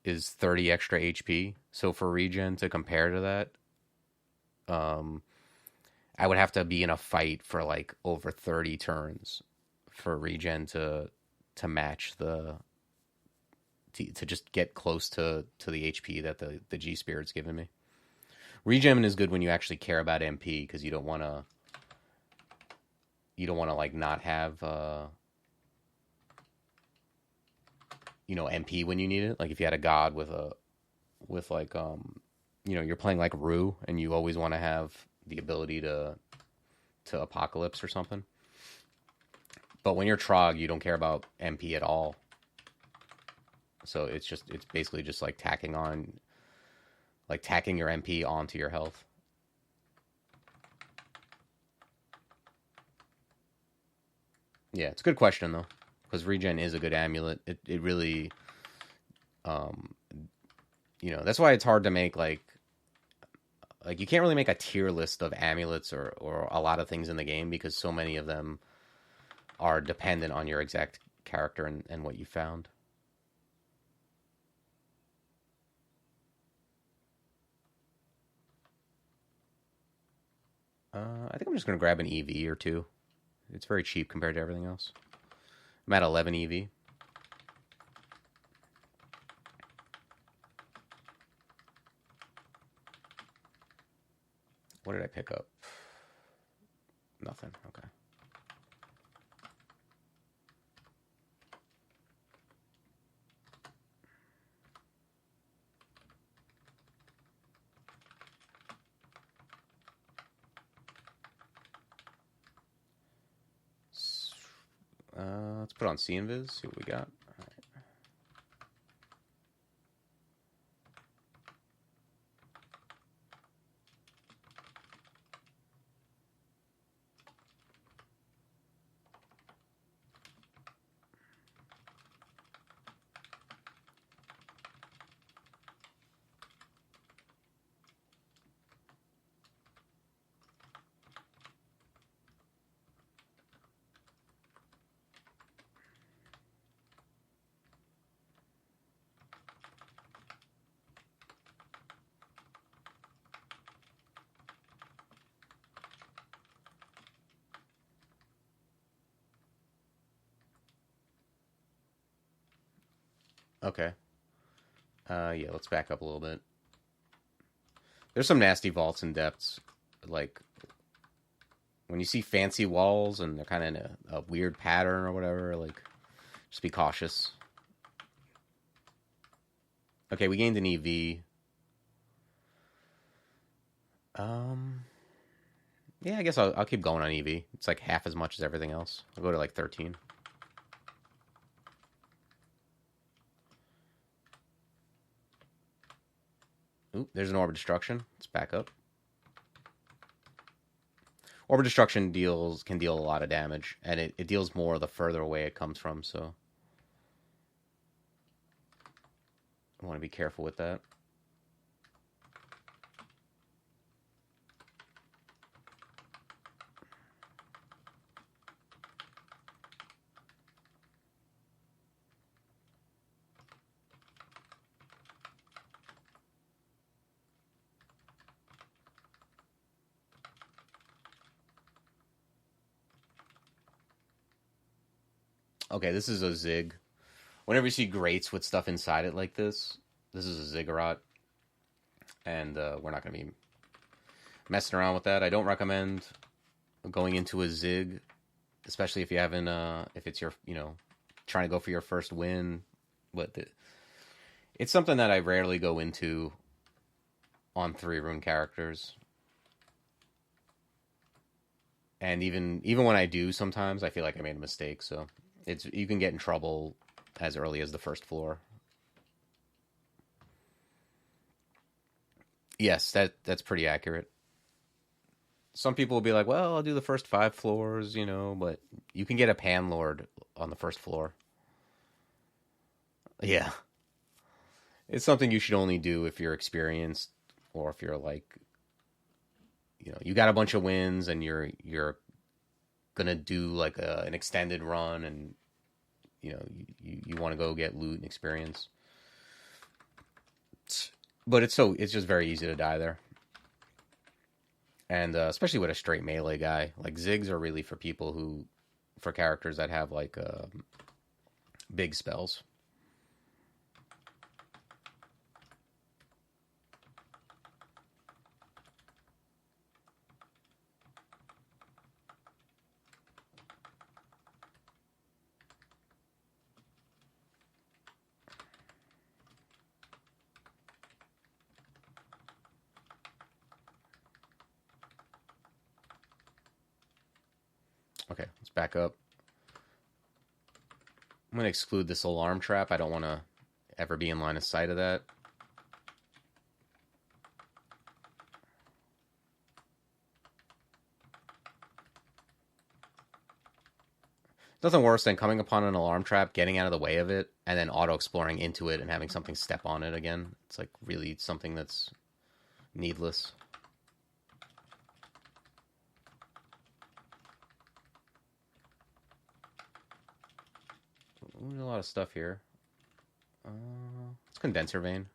30 extra HP. So for regen to compare to that, I would have to be in a fight for like over 30 turns for regen to match to just get close to the HP that the G Spirit's given me. Regen is good when you actually care about MP because you don't want to like not have MP when you need it. Like if you had a god with like you're playing like Rue and you always want to have the ability to apocalypse or something. But when you're Trog, you don't care about MP at all. So it's basically just like tacking your MP onto your health. Yeah, it's a good question though, because regen is a good amulet. It really, that's why it's hard to make like like you can't really make a tier list of amulets or a lot of things in the game because so many of them are dependent on your exact character and what you found. I think I'm just going to grab an EV or two. It's very cheap compared to everything else. I'm at 11 EV. What did I pick up? Nothing. Okay. Let's put on C-Invis, see what we got. All right. Okay. Yeah, let's back up a little bit. There's some nasty vaults and depths. Like, when you see fancy walls and they're kind of in a weird pattern or whatever, like, just be cautious. Okay, we gained an EV. Yeah, I guess I'll keep going on EV. It's like half as much as everything else. I'll go to like 13. Oop, there's an Orb of Destruction. Let's back up. Orb of Destruction can deal a lot of damage, and it deals more the further away it comes from, so I want to be careful with that. Okay, this is a Zig. Whenever you see grates with stuff inside it like this is a Ziggurat. And we're not going to be messing around with that. I don't recommend going into a Zig, especially if you haven't, if it's your, trying to go for your first win. But it's something that I rarely go into on 3-rune characters. And even when I do, sometimes I feel like I made a mistake, so you can get in trouble as early as the first floor. Yes, that's pretty accurate. Some people will be like, well, I'll do the first 5 floors, but you can get a Panlord on the first floor. Yeah. It's something you should only do if you're experienced or if you're like, you got a bunch of wins and you're gonna do like an extended run and you want to go get loot and experience. But it's just very easy to die there. And especially with a straight melee guy. Like, Zigs are really for characters that have, like, big spells. Okay, let's back up. I'm going to exclude this alarm trap. I don't want to ever be in line of sight of that. Nothing worse than coming upon an alarm trap, getting out of the way of it, and then auto-exploring into it and having something step on it again. It's like really something that's needless. There's a lot of stuff here. It's condenser vane.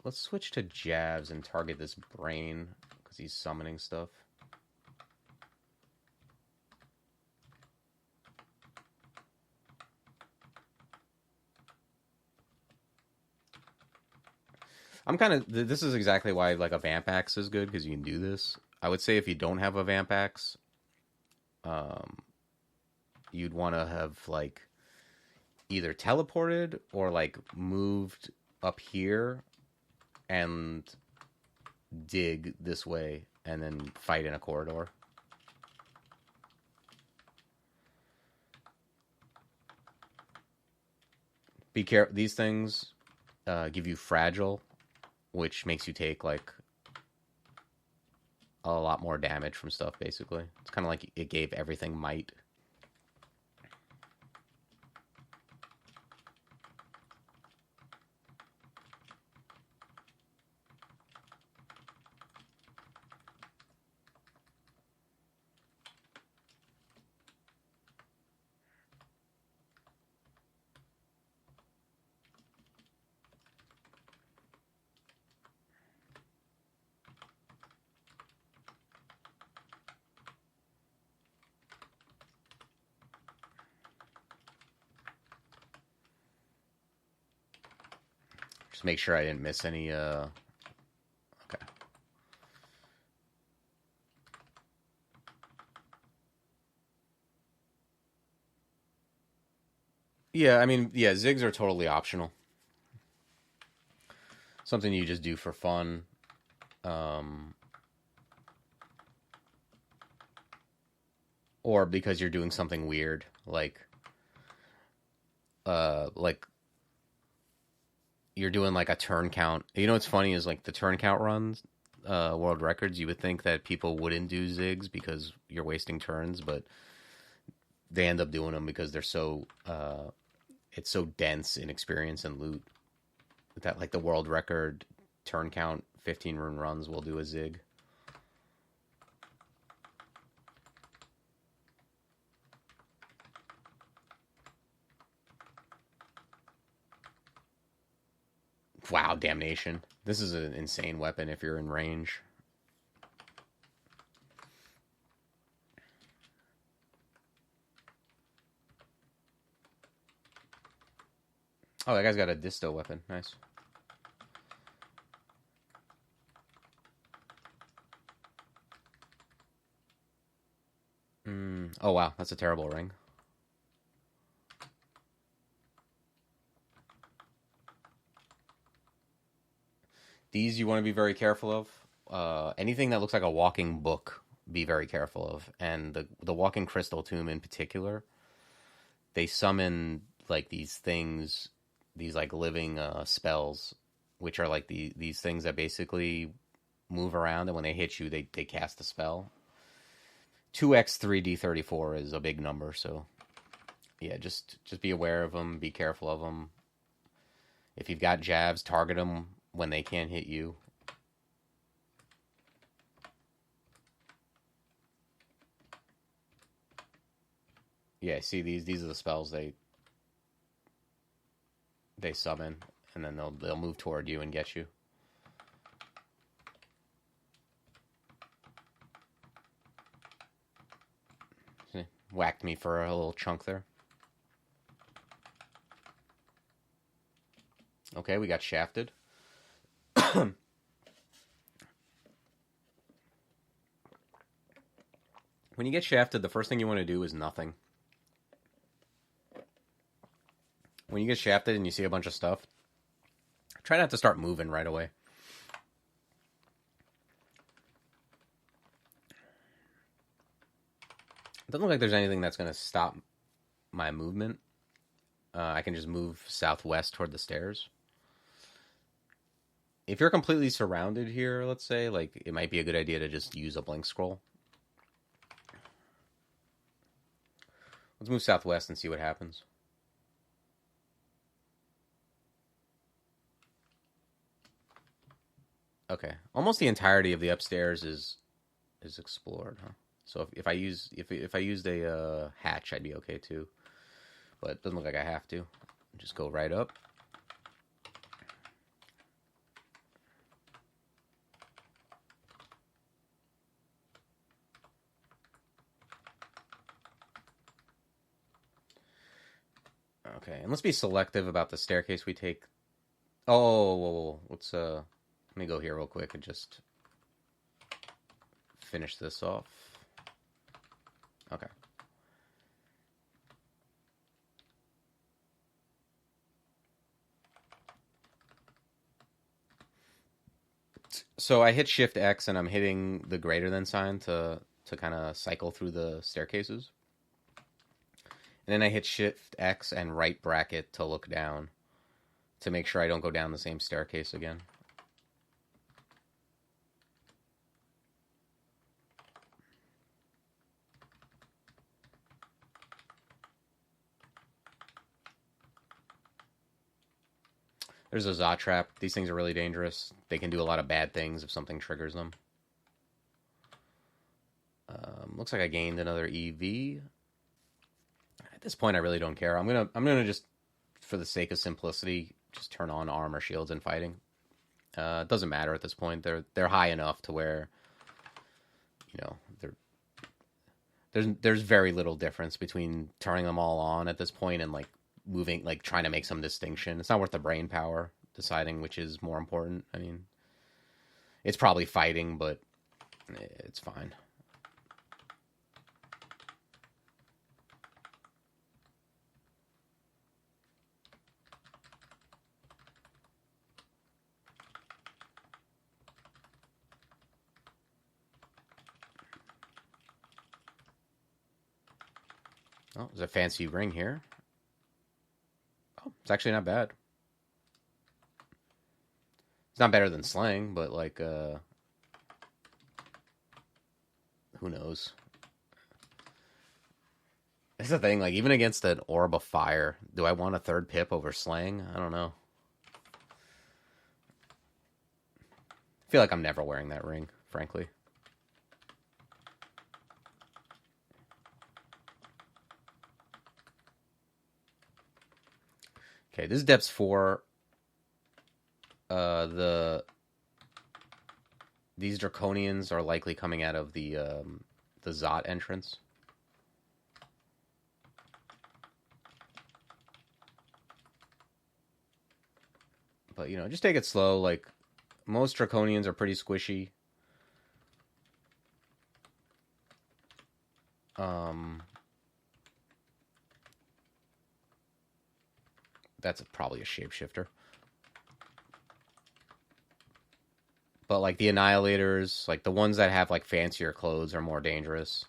Let's switch to jabs and target this brain because he's summoning stuff. This is exactly why like a vamp axe is good, because you can do this. I would say if you don't have a vamp axe, you'd want to have like either teleported or like moved up here and dig this way and then fight in a corridor. Be careful. These things give you fragile, which makes you take like a lot more damage from stuff, basically. It's kind of like it gave everything might. Just make sure I didn't miss any, okay. Yeah, I mean, yeah, zigs are totally optional. Something you just do for fun. Or because you're doing something weird, like you're doing like a turn count. You know what's funny is like the turn count runs, world records. You would think that people wouldn't do zigs because you're wasting turns, but they end up doing them because they're so it's so dense in experience and loot that like the world record turn count 15 rune runs will do a zig. Wow, damnation. This is an insane weapon if you're in range. Oh, that guy's got a disto weapon. Nice. Oh, wow. That's a terrible ring. These you want to be very careful of. Anything that looks like a walking book, be very careful of. And the walking crystal tomb in particular, they summon like these things, these like living spells, which are like these things that basically move around, and when they hit you, they cast a spell. 2x3d34 is a big number, so yeah, just be aware of them, be careful of them. If you've got jabs, target them when they can't hit you. Yeah, see, these are the spells they summon, and then they'll move toward you and get you. See, whacked me for a little chunk there. Okay, we got shafted. When you get shafted, the first thing you want to do is nothing. When you get shafted and you see a bunch of stuff, try not to start moving right away. It doesn't look like there's anything that's going to stop my movement. I can just move southwest toward the stairs. if you're completely surrounded here, let's say, like, it might be a good idea to just use a blink scroll. Let's move southwest and see what happens. Okay, almost the entirety of the upstairs is explored, huh? So if I used a hatch, I'd be okay too. But it doesn't look like I have to. Just go right up. Okay, and let's be selective about the staircase we take. Oh, whoa. Let's let me go here real quick and just finish this off. Okay. So I hit Shift X and I'm hitting the greater than sign to kind of cycle through the staircases. And then I hit Shift X and right bracket to look down to make sure I don't go down the same staircase again. There's a Zot trap. These things are really dangerous. They can do a lot of bad things if something triggers them. Looks like I gained another EV. At this point, I really don't care. I'm gonna just, for the sake of simplicity, just turn on armor, shields, and fighting. It doesn't matter at this point. They're high enough to where, you know, there's very little difference between turning them all on at this point and like moving, like trying to make some distinction. It's not worth the brain power deciding which is more important. I mean, it's probably fighting, but it's fine. Oh, there's a fancy ring here. Oh, it's actually not bad. It's not better than slaying, but like, who knows? That's the thing, like, even against an orb of fire, do I want a third pip over slaying? I don't know. I feel like I'm never wearing that ring, frankly. Okay, this is depths 4. These Draconians are likely coming out of the Zot entrance. But, you know, just take it slow. Like, most Draconians are pretty squishy. That's probably a shapeshifter. But, like, the Annihilators, like, the ones that have, like, fancier clothes are more dangerous.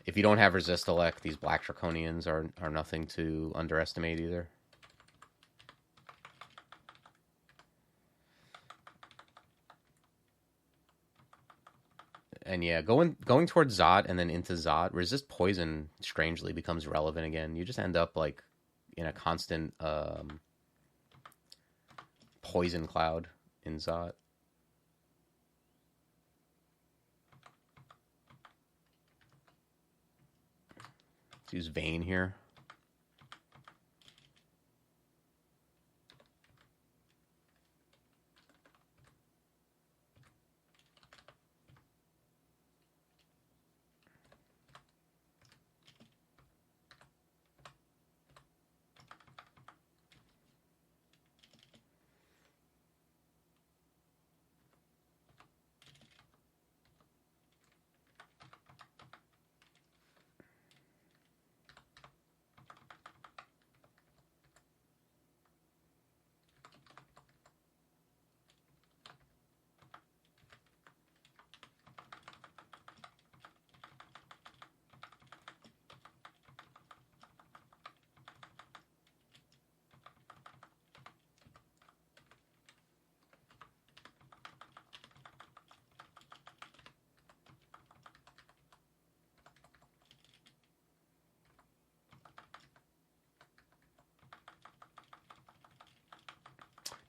If you don't have resist elect, these Black Draconians are nothing to underestimate either. And yeah, going towards Zot and then into Zot, resist poison strangely becomes relevant again. You just end up like in a constant poison cloud in Zot. Let's use Vane here.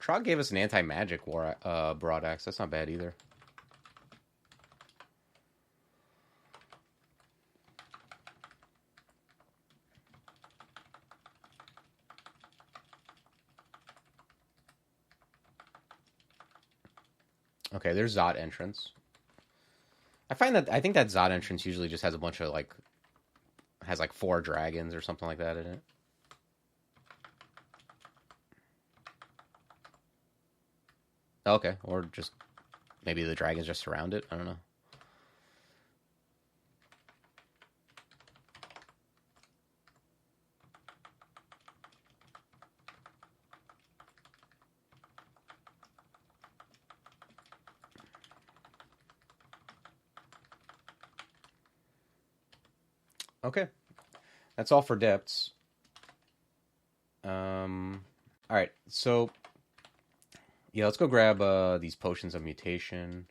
Trog gave us an anti-magic broad axe. That's not bad either. Okay, there's Zot entrance. I think that Zot entrance usually just has a bunch of like 4 dragons or something like that in it. Okay, or just maybe the dragons just surround it. I don't know. Okay, that's all for depths. All right, so yeah, let's go grab these potions of mutation,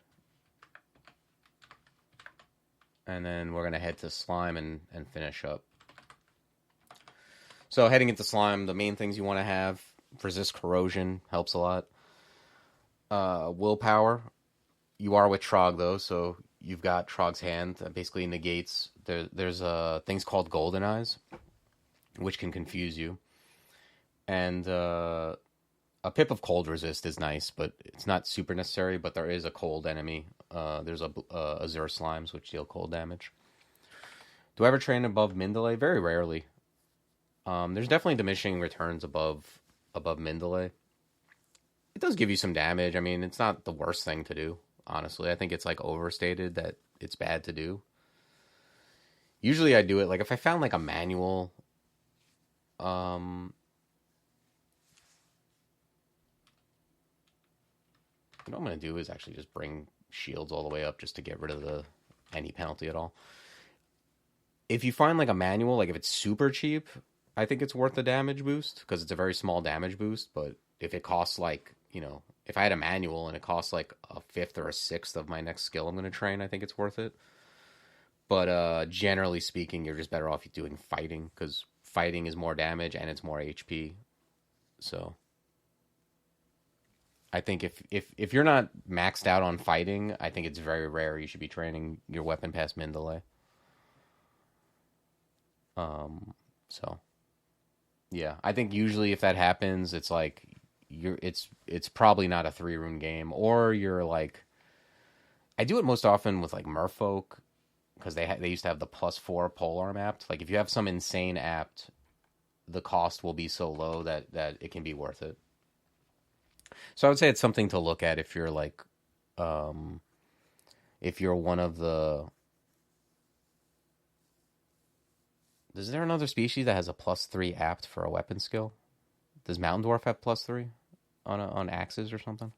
and then we're gonna head to slime and finish up. So heading into slime, the main things you want to have: resist corrosion, helps a lot. Willpower. You are with Trog though, so you've got Trog's hand that basically negates. There's things called golden eyes, which can confuse you, and a pip of cold resist is nice, but it's not super necessary. But there is a cold enemy. There's Azure slimes which deal cold damage. Do I ever train above mindelay? Very rarely. There's definitely diminishing returns above mindelay. It does give you some damage. I mean, it's not the worst thing to do. Honestly, I think it's like overstated that it's bad to do. Usually I do it like if I found like a manual you know what I'm going to do is actually just bring shields all the way up just to get rid of any penalty at all. If you find like a manual, like if it's super cheap, I think it's worth the damage boost because it's a very small damage boost. But if it costs like, if I had a manual and it costs like a fifth or a sixth of my next skill I'm going to train, I think it's worth it. But generally speaking, you're just better off doing fighting because fighting is more damage and it's more HP. So I think if you're not maxed out on fighting, I think it's very rare you should be training your weapon past mindelay. So yeah, I think usually if that happens, it's like it's probably not a 3-rune game, or you're like, I do it most often with like merfolk because they used to have the +4 polearm apt. Like if you have some insane apt, the cost will be so low that it can be worth it. So I would say it's something to look at if you're like, if you're one of the. Is there another species that has a +3 apt for a weapon skill? Does Mountain Dwarf have +3 on axes or something?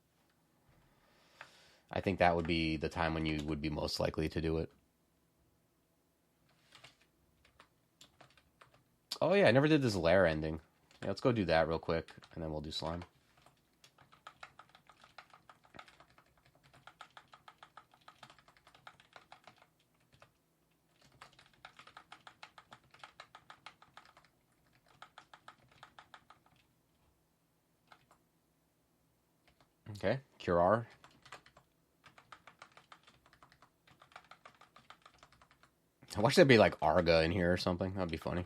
I think that would be the time when you would be most likely to do it. Oh yeah, I never did this lair ending. Yeah, let's go do that real quick, and then we'll do slime. Okay, Curar. I wish there'd be like Arga in here or something. That'd be funny.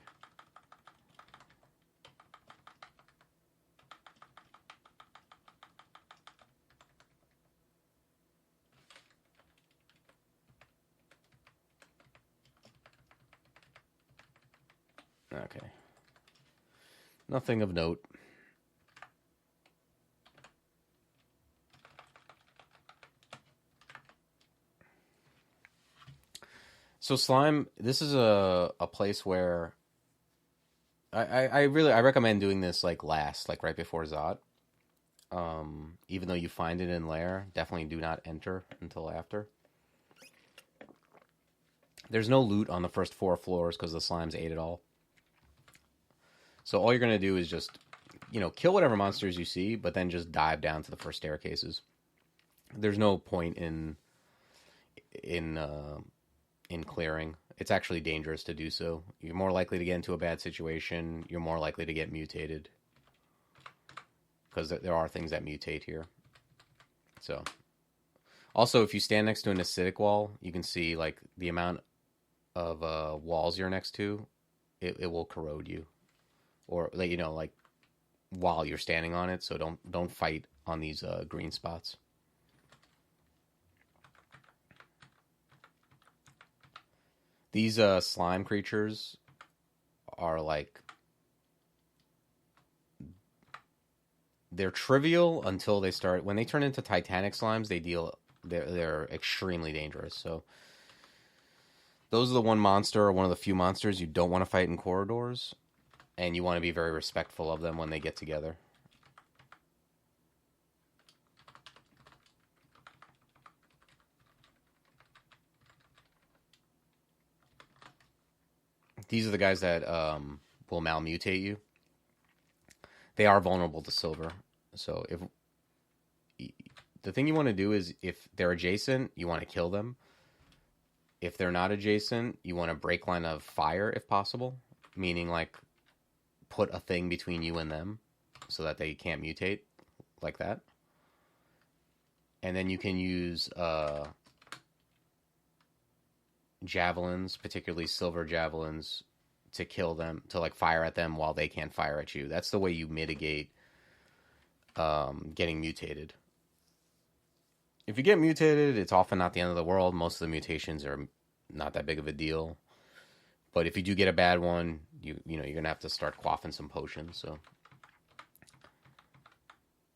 Okay. Nothing of note. So slime, this is a place where I recommend doing this like last, like right before Zot. Even though you find it in lair, definitely do not enter until after. There's no loot on the first 4 floors because the slimes ate it all. So all you're gonna do is just, kill whatever monsters you see, but then just dive down to the first staircases. There's no point in clearing. It's actually dangerous to do so. You're more likely to get into a bad situation. You're more likely to get mutated. because there are things that mutate here. So, also, if you stand next to an acidic wall, you can see like the amount of walls you're next to. It will corrode you, or let you know like while you're standing on it. So don't fight on these green spots. These slime creatures are like, they're trivial until they start. When they turn into titanic slimes, they're extremely dangerous. So those are the one monster, or one of the few monsters you don't want to fight in corridors, and you want to be very respectful of them when they get together. These are the guys that will malmutate you. They are vulnerable to silver. So if the thing you want to do is, if they're adjacent, you want to kill them. If they're not adjacent, you want to break line of fire if possible, meaning like put a thing between you and them so that they can't mutate like that. And then you can use javelins, particularly silver javelins, to kill them, to like fire at them while they can't fire at you. That's the way you mitigate getting mutated. If you get mutated, it's often not the end of the world. Most of the mutations are not that big of a deal. But if you do get a bad one, you know you're gonna have to start quaffing some potions. So,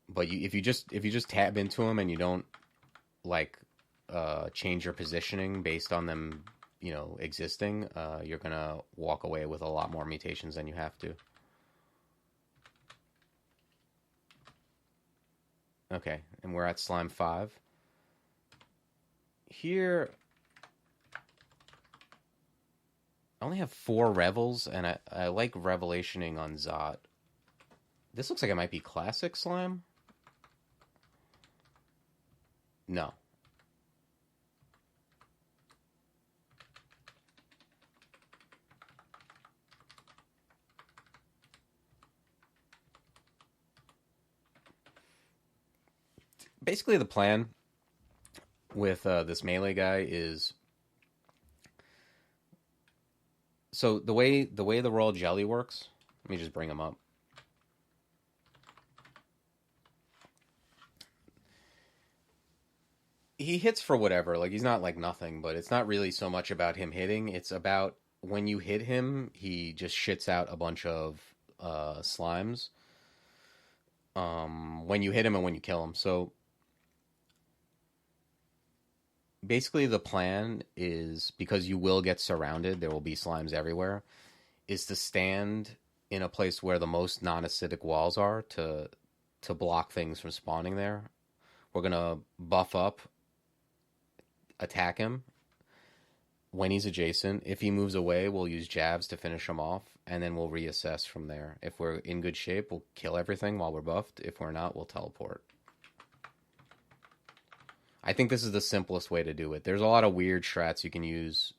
but if you just tab into them and you don't like change your positioning based on them, existing, you're gonna walk away with a lot more mutations than you have to. Okay, and we're at slime 5. Here, I only have 4 revels, and I like revelationing on Zot. This looks like it might be classic slime. No. Basically, the plan with this melee guy is, so the way the royal jelly works. Let me just bring him up. He hits for whatever. Like, he's not like nothing, but it's not really so much about him hitting. It's about when you hit him, he just shits out a bunch of slimes. When you hit him and when you kill him. So basically the plan is, because you will get surrounded, there will be slimes everywhere, is to stand in a place where the most non-acidic walls are to block things from spawning there. We're going to buff up, attack him when he's adjacent. If he moves away, we'll use jabs to finish him off, and then we'll reassess from there. If we're in good shape, we'll kill everything while we're buffed. If we're not, we'll teleport. I think this is the simplest way to do it. There's a lot of weird strats you can use.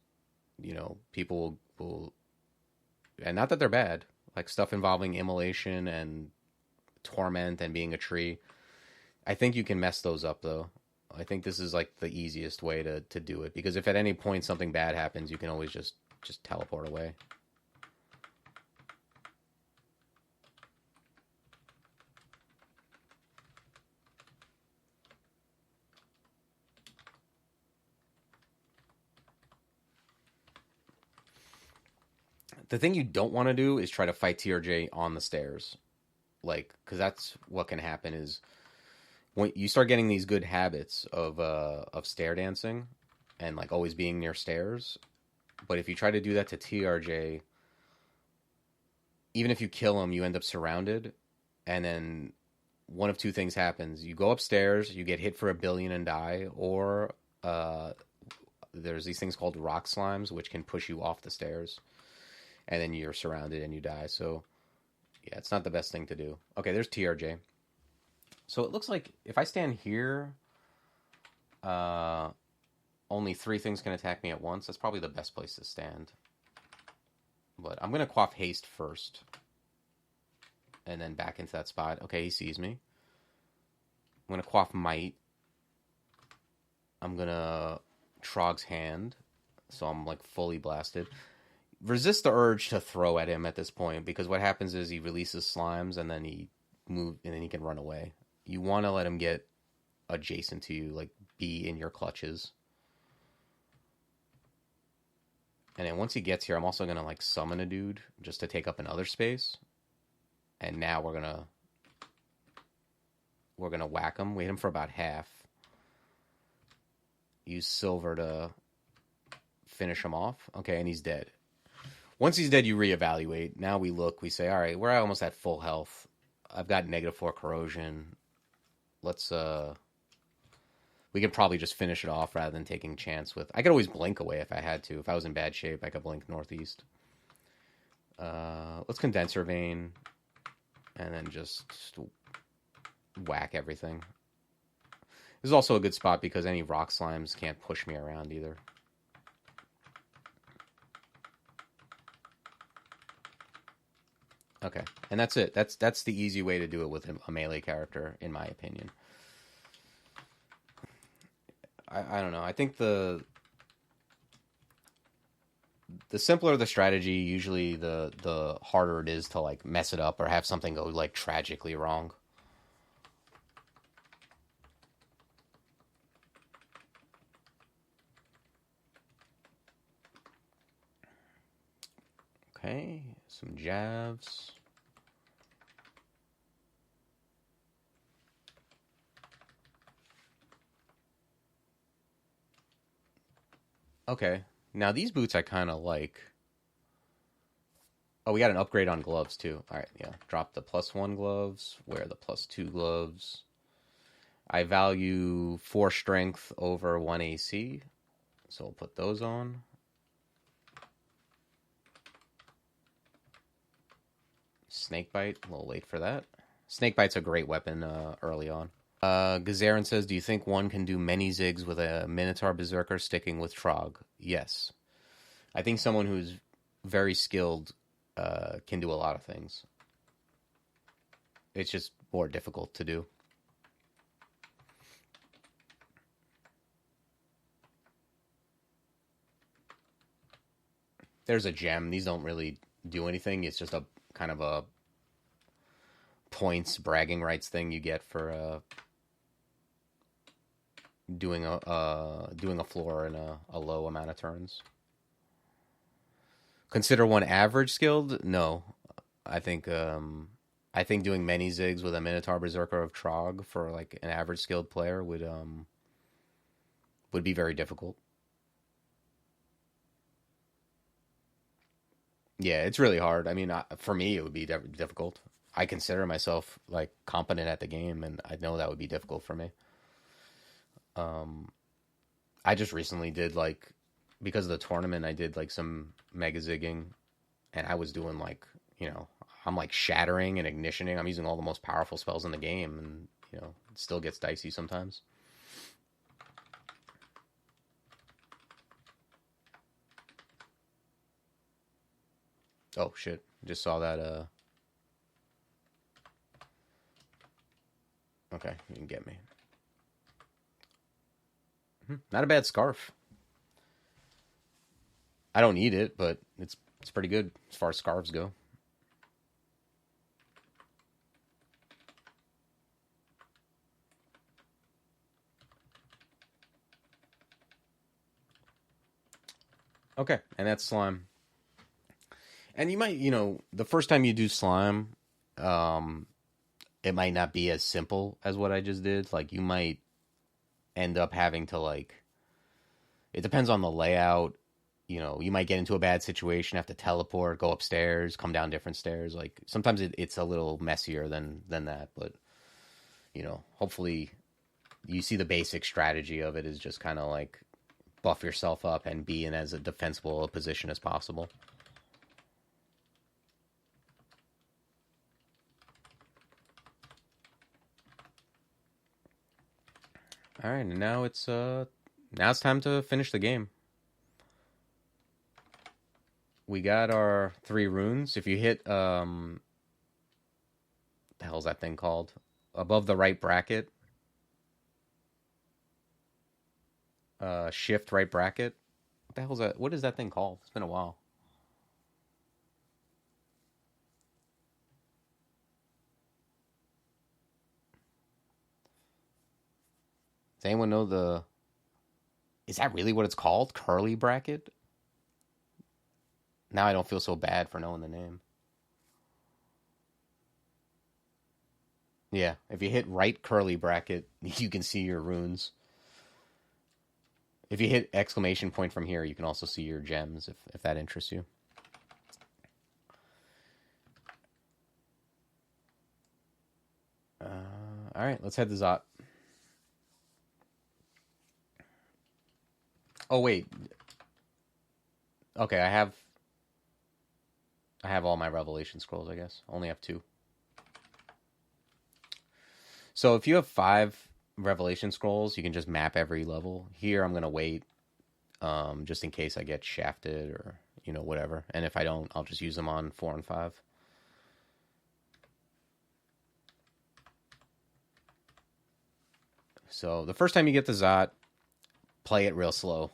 People will, and not that they're bad, like stuff involving immolation and torment and being a tree. I think you can mess those up, though. I think this is like the easiest way to do it, because if at any point something bad happens, you can always just teleport away. The thing you don't want to do is try to fight TRJ on the stairs. Like, because that's what can happen is, when you start getting these good habits of stair dancing and like always being near stairs, but if you try to do that to TRJ, even if you kill him, you end up surrounded, and then one of two things happens: you go upstairs, you get hit for 1 billion and die, or there's these things called rock slimes which can push you off the stairs, and then you're surrounded and you die. So yeah, it's not the best thing to do. Okay, there's TRJ. So it looks like if I stand here, only 3 things can attack me at once. That's probably the best place to stand. But I'm going to quaff haste first, and then back into that spot. Okay, he sees me. I'm going to quaff Might. I'm going to Trog's Hand, so I'm like fully blasted. Resist the urge to throw at him at this point, because what happens is he releases slimes and then he can run away. You want to let him get adjacent to you, like be in your clutches. And then once he gets here, I'm also going to like summon a dude just to take up another space. And now we're going to whack him. Wait him for about half. Use silver to finish him off. Okay, and he's dead. Once he's dead, you reevaluate. Now we look, we say, all right, we're almost at full health. I've got -4 corrosion. Let's, we could probably just finish it off rather than taking chance with... I could always blink away if I had to. If I was in bad shape, I could blink northeast. Let's Condenser Vane. And then just whack everything. This is also a good spot because any rock slimes can't push me around either. Okay, and that's it. That's the easy way to do it with a melee character, in my opinion. I don't know. I think the simpler the strategy, usually the harder it is to like mess it up or have something go like tragically wrong. Okay, some jabs. Okay, now these boots I kind of like. Oh, we got an upgrade on gloves too. All right, yeah. Drop the +1 gloves, wear the +2 gloves. I value 4 strength over 1 AC, so we'll put those on. Snakebite, a little late for that. Snakebite's a great weapon early on. Gazarin says, do you think one can do many zigs with a Minotaur Berserker sticking with Trog? Yes. I think someone who's very skilled can do a lot of things. It's just more difficult to do. There's a gem. These don't really do anything. It's just a kind of a points, bragging rights thing you get for doing a floor in a low amount of turns. Consider one average skilled? No, I think doing many zigs with a Minotaur Berserker of Trog for like an average skilled player would be very difficult. Yeah, it's really hard. I mean, for me, it would be difficult. I consider myself like competent at the game, and I know that would be difficult for me. I just recently did like, because of the tournament, I did like some mega zigging, and I was doing like, I'm like shattering and ignitioning. I'm using all the most powerful spells in the game, and it still gets dicey sometimes. Oh shit! Just saw that. Okay, you can get me. Not a bad scarf. I don't need it, but it's pretty good as far as scarves go. Okay, and that's slime. And you might, the first time you do slime, it might not be as simple as what I just did. Like, you might end up having to, like, it depends on the layout. You might get into a bad situation, have to teleport, go upstairs, come down different stairs. Like, sometimes it's a little messier than that. But, hopefully you see the basic strategy of it is just kind of, like, buff yourself up and be in as a defensible a position as possible. All right, and now it's time to finish the game. We got our 3 runes. If you hit the hell's that thing called? Above the right bracket, shift right bracket. What the hell's that? What is that thing called? It's been a while. Does anyone know the? Is that really what it's called? Curly bracket? Now I don't feel so bad for knowing the name. Yeah, if you hit right curly bracket, you can see your runes. If you hit exclamation point from here, you can also see your gems if that interests you. All right, let's head to Zot. Oh wait, okay, I have all my revelation scrolls. I guess only have 2. So if you have 5 revelation scrolls, you can just map every level. Here, I'm gonna wait, just in case I get shafted or whatever. And if I don't, I'll just use them on 4 and 5. So the first time you get the Zot, play it real slow.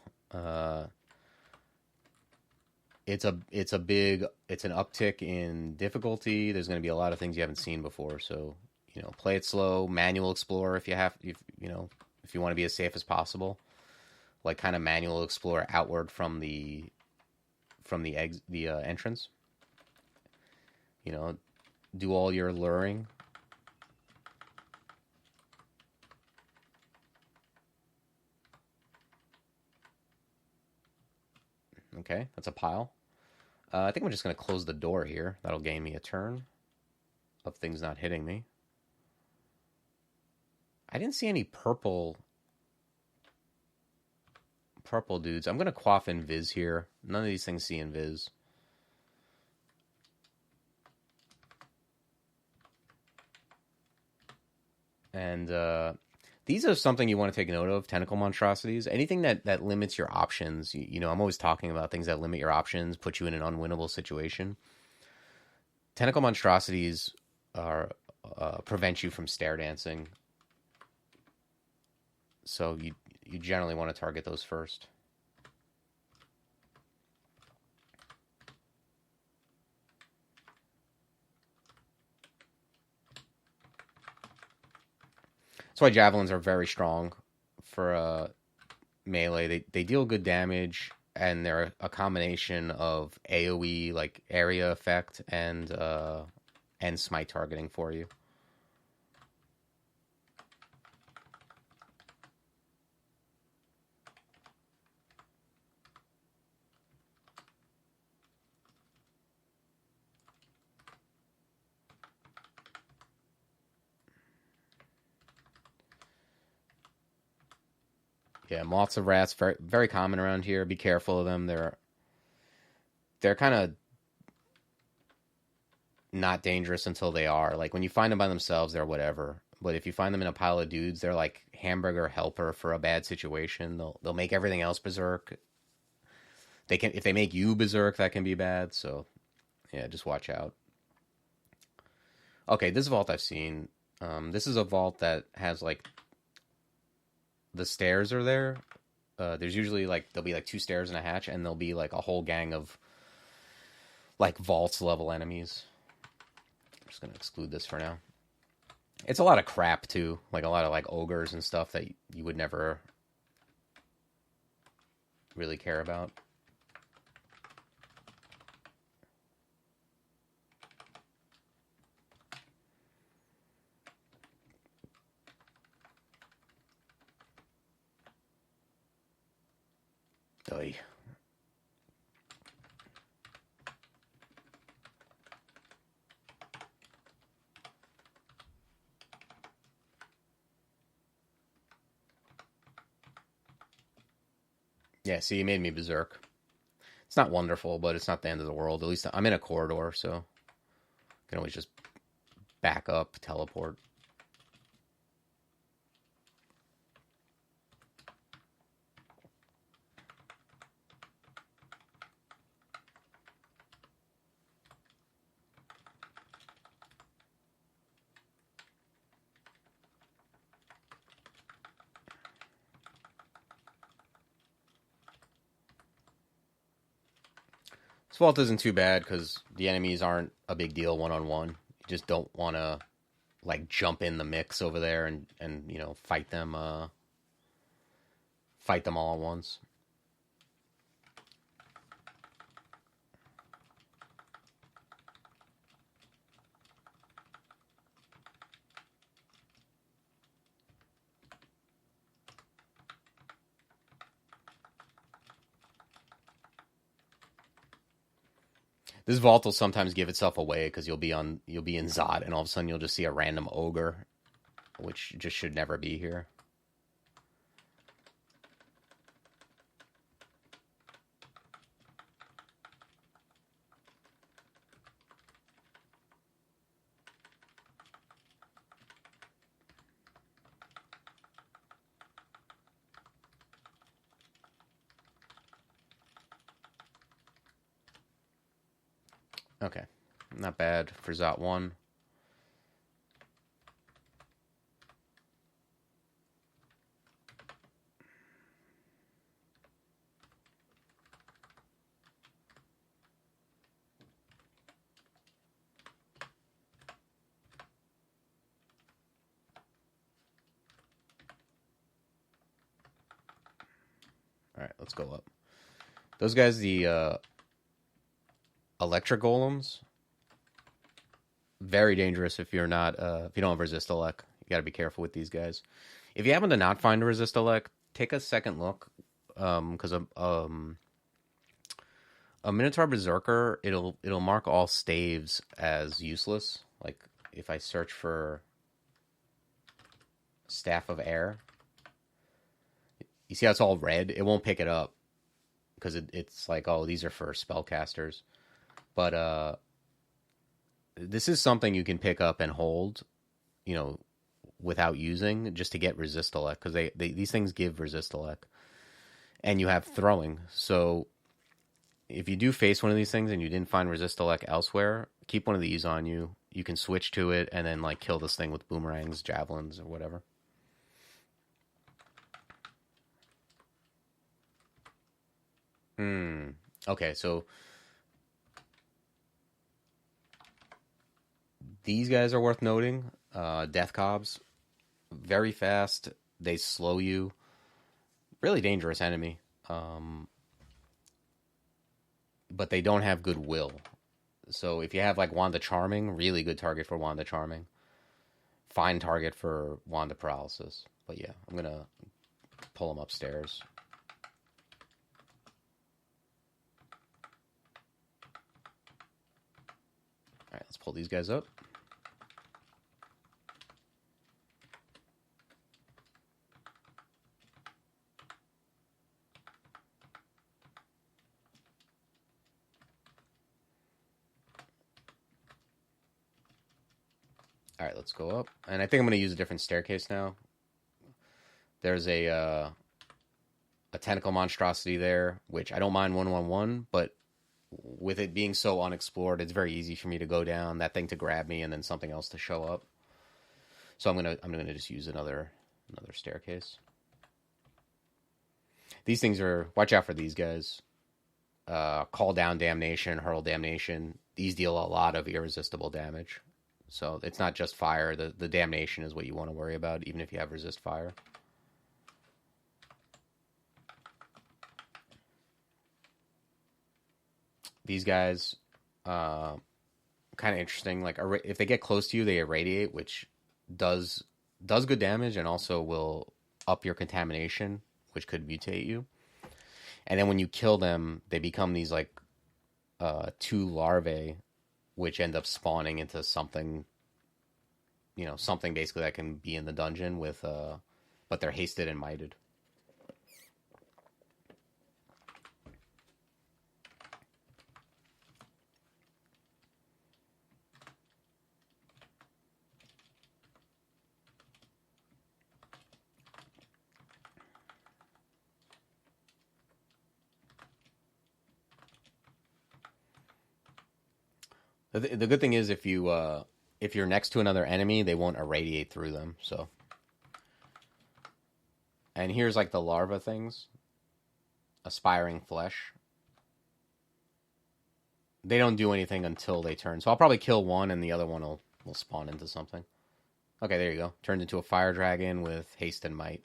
It's an uptick in difficulty. There's going to be a lot of things you haven't seen before, so play it slow. Manual explore if you want to be as safe as possible. Like kind of manual explore outward from the entrance. Do all your luring. Okay, that's a pile. I think I'm just going to close the door here. That'll gain me a turn of things not hitting me. I didn't see any purple dudes. I'm going to quaff invis here. None of these things see invis. And these are something you want to take note of, tentacle monstrosities. Anything that limits your options. I'm always talking about things that limit your options, put you in an unwinnable situation. Tentacle monstrosities are prevent you from stair dancing. So you generally want to target those first. That's why javelins are very strong for melee. They deal good damage, and they're a combination of AoE, like area effect, and smite targeting for you. Yeah, moths of rats, very very common around here. Be careful of them. They're kind of not dangerous until they are. Like when you find them by themselves, they're whatever. But if you find them in a pile of dudes, they're like hamburger helper for a bad situation. They'll make everything else berserk. If they make you berserk, that can be bad. So yeah, just watch out. Okay, this vault I've seen. This is a vault that has like the stairs are there. There's usually there'll be 2 stairs and a hatch, and there'll be like a whole gang of like vaults level enemies. I'm just gonna exclude this for now. It's a lot of crap too, like a lot of like ogres and stuff that you would never really care about. Oy. Yeah, see, you made me berserk. It's not wonderful, but it's not the end of the world. At least I'm in a corridor, so I can always just back up, teleport. This vault isn't too bad because the enemies aren't a big deal one-on-one. You just don't want to like jump in the mix over there and you know fight them all at once. This vault will sometimes give itself away because you'll be in Zot and all of a sudden you'll just see a random ogre, which just should never be here. Okay, not bad for Zot 1. All right, let's go up. Those guys, the electric golems, very dangerous if you're not if you don't have resist elect. You got to be careful with these guys. If you happen to not find a resist elect, take a second look because a Minotaur Berserker it'll mark all staves as useless. Like if I search for Staff of Air, you see how it's all red? It won't pick it up because it's like, oh, these are for spellcasters. But this is something you can pick up and hold, you know, without using, just to get resist elect, because these things give resist elect. And you have throwing. So if you do face one of these things and you didn't find resist elect elsewhere, keep one of these on you. You can switch to it and then like kill this thing with boomerangs, javelins, or whatever. Okay, so these guys are worth noting. Death cobs, very fast. They slow you. Really dangerous enemy. But they don't have good will. So if you have like Wanda Charming, really good target for Wanda Charming. Fine target for Wanda Paralysis. But yeah, I'm going to pull them upstairs. All right, let's pull these guys up. All right, let's go up. And I think I'm going to use a different staircase now. There's a tentacle monstrosity there, which I don't mind 1-1-1, but with it being so unexplored, it's very easy for me to go down, that thing to grab me, and then something else to show up. So I'm gonna just use another staircase. These things are, watch out for these guys. Call down damnation, hurl damnation. These deal a lot of irresistible damage. So it's not just fire. The damnation is what you want to worry about, even if you have resist fire. These guys, kind of interesting. Like if they get close to you, they irradiate, which does good damage and also will up your contamination, which could mutate you. And then when you kill them, they become these like 2 larvae, which end up spawning into something, you know, something basically that can be in the dungeon with, but they're hasted and mited. The good thing is if you're next to another enemy, they won't irradiate through them. So, and here's like the larva things, aspiring flesh. they don't do anything until they turn. So I'll probably kill one, and the other one will spawn into something. Okay, there you go. Turned into a fire dragon with haste and might.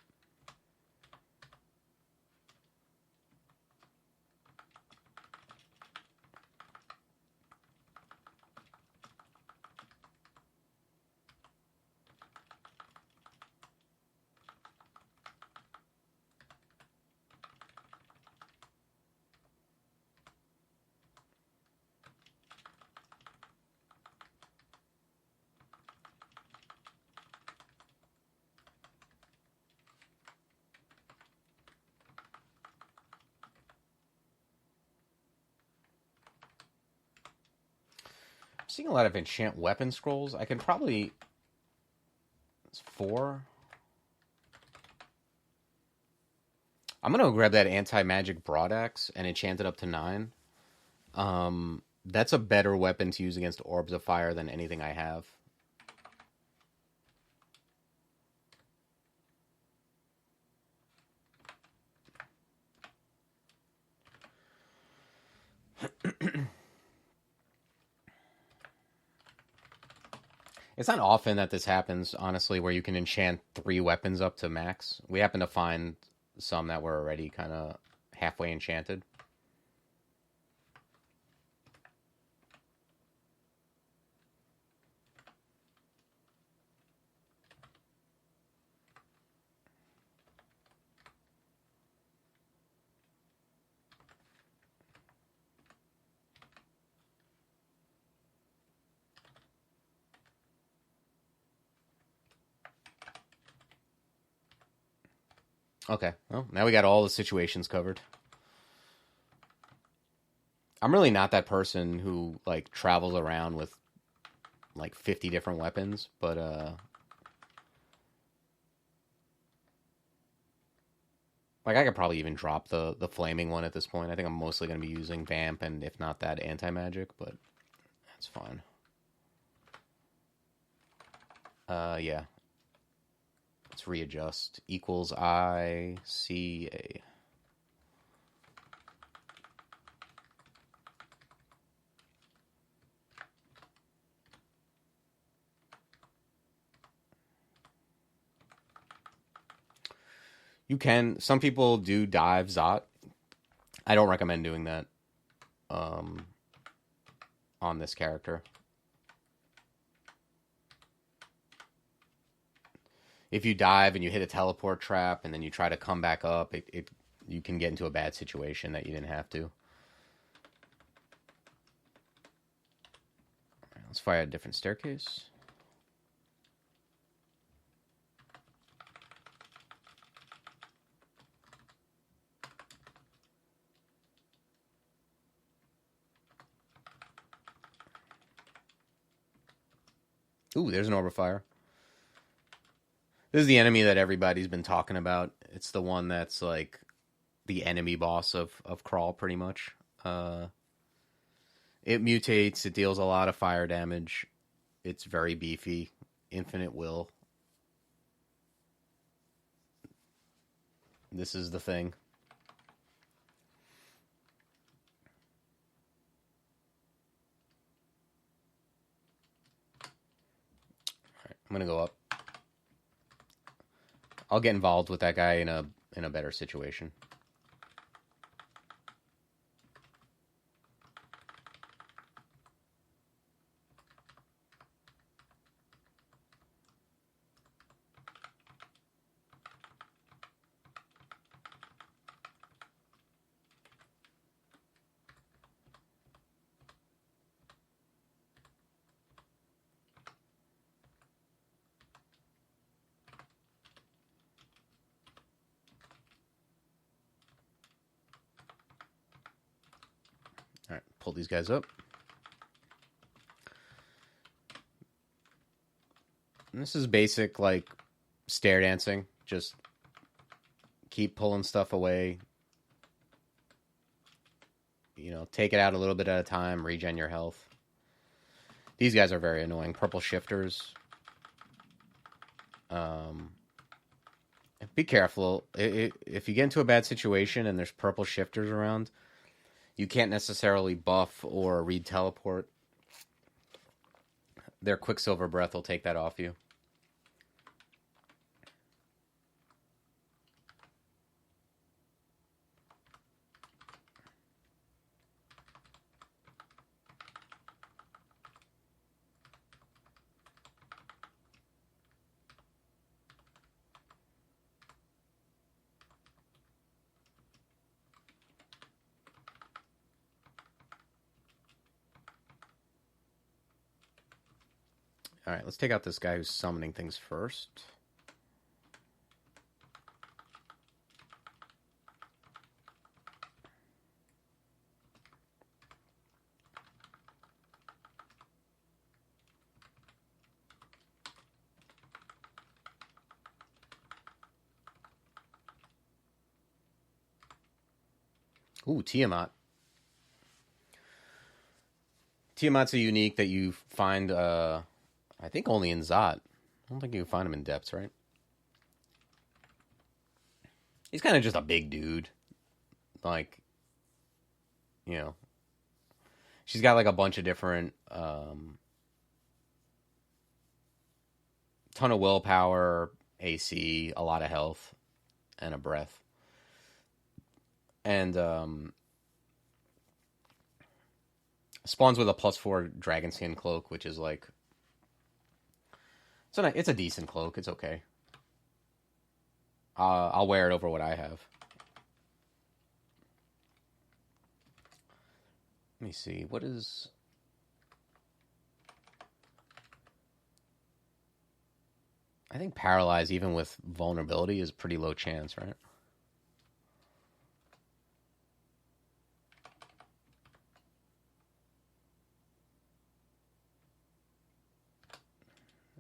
Seeing a lot of enchant weapon scrolls. I can probably... It's 4. I'm going to grab that anti-magic broadaxe and enchant it up to 9. That's a better weapon to use against Orbs of Fire than anything I have. It's not often that this happens, honestly, where you can enchant 3 weapons up to max. We happen to find some that were already kind of halfway enchanted. Okay, well, now we got all the situations covered. I'm really not that person who, like, travels around with, like, 50 different weapons, but, like, I could probably even drop the flaming one at this point. I think I'm mostly going to be using Vamp, and if not that, anti-magic, but that's fine. Yeah. Let's readjust. Equals I, C, A. You can. Some people do dive Zot. I don't recommend doing that on this character. If you dive and you hit a teleport trap and then you try to come back up, you can get into a bad situation that you didn't have to. All right, let's fire a different staircase. Ooh, there's an orb of fire. This is the enemy that everybody's been talking about. It's the one that's like the enemy boss of Crawl, pretty much. It mutates. It deals a lot of fire damage. It's very beefy. Infinite will. This is the thing. All right, I'm gonna go up. I'll get involved with that guy in a better situation. All right, pull these guys up. And this is basic, like, stair dancing. Just keep pulling stuff away. You know, take it out a little bit at a time, regen your health. These guys are very annoying. Purple shifters. Be careful. If you get into a bad situation and there's purple shifters around, You can't necessarily buff or read teleport. Their Quicksilver Breath will take that off you. All right, let's take out this guy who's summoning things first. Ooh, Tiamat. Tiamat's a unique that you find, I think only in Zot. I don't think you can find him in Depths, right? He's kind of just a big dude. Like, you know. She's got like a bunch of different, ton of willpower, AC, a lot of health, and a breath. And, spawns with a +4 dragon skin cloak, which is like, so it's a decent cloak. It's okay. I'll wear it over what I have. Let me see. What is... I think Paralyze, even with vulnerability, is pretty low chance, right?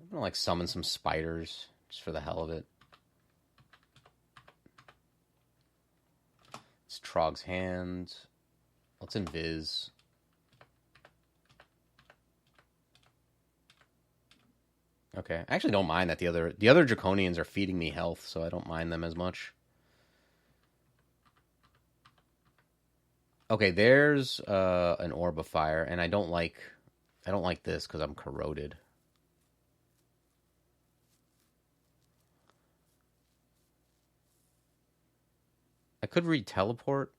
I'm gonna like summon some spiders just for the hell of it. It's Trog's Hand. Let's invis. Okay, I actually don't mind that the other Draconians are feeding me health, so I don't mind them as much. Okay, there's an Orb of Fire, and I don't like this because I'm corroded. I could read teleport.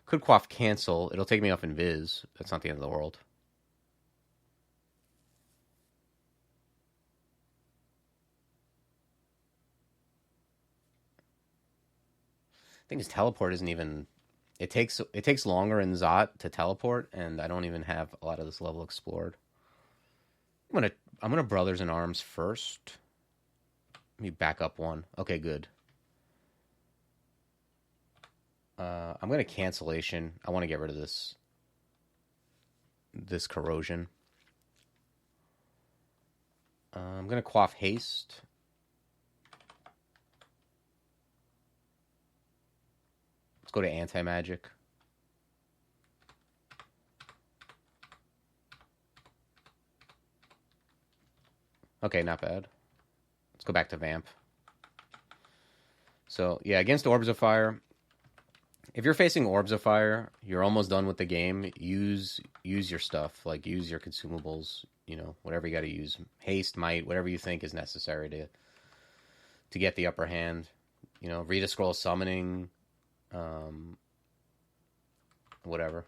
Could quaff cancel. It'll take me off invis. That's not the end of the world. I think his teleport isn't even... It takes longer in Zot to teleport, and I don't even have a lot of this level explored. I'm gonna Brothers in Arms first. Let me back up one. Okay, good. I'm gonna Cancellation. I want to get rid of this corrosion. I'm gonna quaff Haste. Let's go to Anti-Magic. Okay, not bad. Let's go back to Vamp. So, yeah, against Orbs of Fire, if you're facing Orbs of Fire, you're almost done with the game. Use your stuff. Like, use your consumables, whatever you got to use. Haste, Might, whatever you think is necessary to get the upper hand. Read a Scroll Summoning, whatever.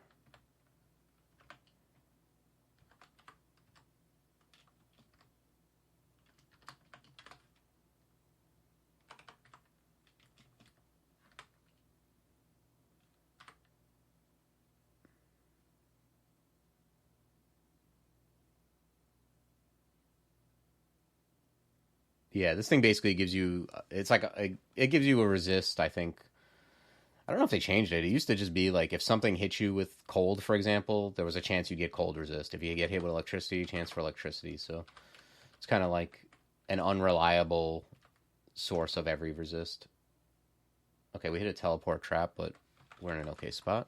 Yeah, this thing basically gives you... It's like... it gives you a resist, I think. I don't know if they changed it. It used to just be like, if something hit you with cold, for example, there was a chance you'd get cold resist. If you get hit with electricity, chance for electricity. So it's kind of like an unreliable source of every resist. Okay, we hit a teleport trap, but we're in an okay spot.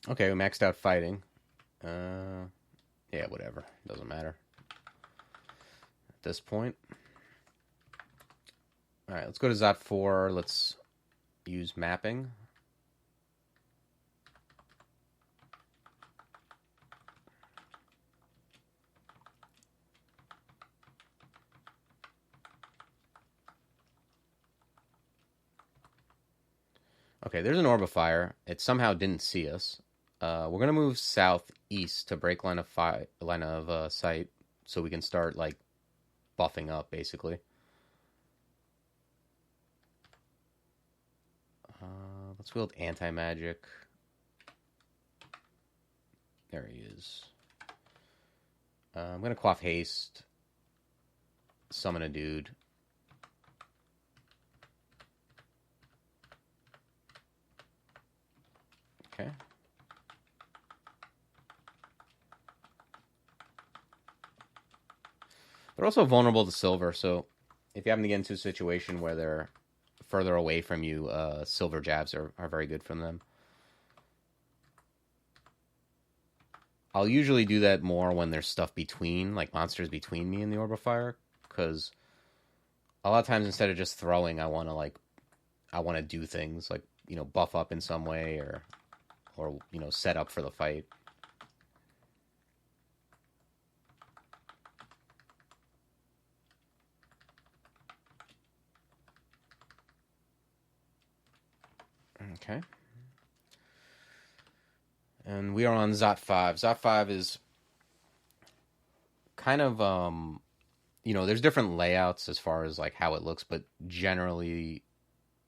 Okay, we maxed out fighting. Yeah, whatever. Doesn't matter at this point. All right, let's go to Zot 4. Let's use mapping. Okay, there's an orb of fire. It somehow didn't see us. We're gonna move southeast to break line of sight, so we can start like buffing up, basically. Let's wield anti-magic. There he is. I'm gonna quaff haste. Summon a dude. Okay. They're also vulnerable to silver, so if you happen to get into a situation where they're further away from you, silver jabs are very good from them. I'll usually do that more when there's stuff between, like monsters between me and the Orb of Fire, because a lot of times instead of just throwing, I want to do things like, buff up in some way or set up for the fight. Okay. And we are on Zot 5. Zot 5 is kind of, there's different layouts as far as like how it looks, but generally,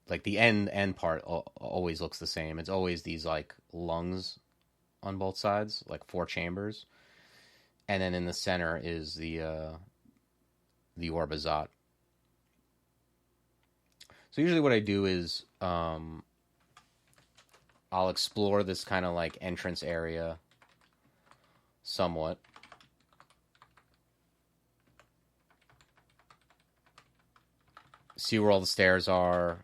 like the end part always looks the same. It's always these like lungs on both sides, like 4 chambers, and then in the center is the Orb of Zot. So usually what I do is I'll explore this kind of like entrance area somewhat. See where all the stairs are,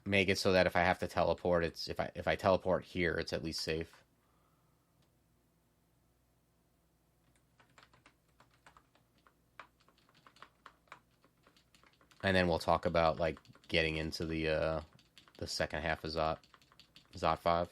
make it so that if I have to teleport, it's if I teleport here, it's at least safe. And then we'll talk about like getting into the second half of Zot 5.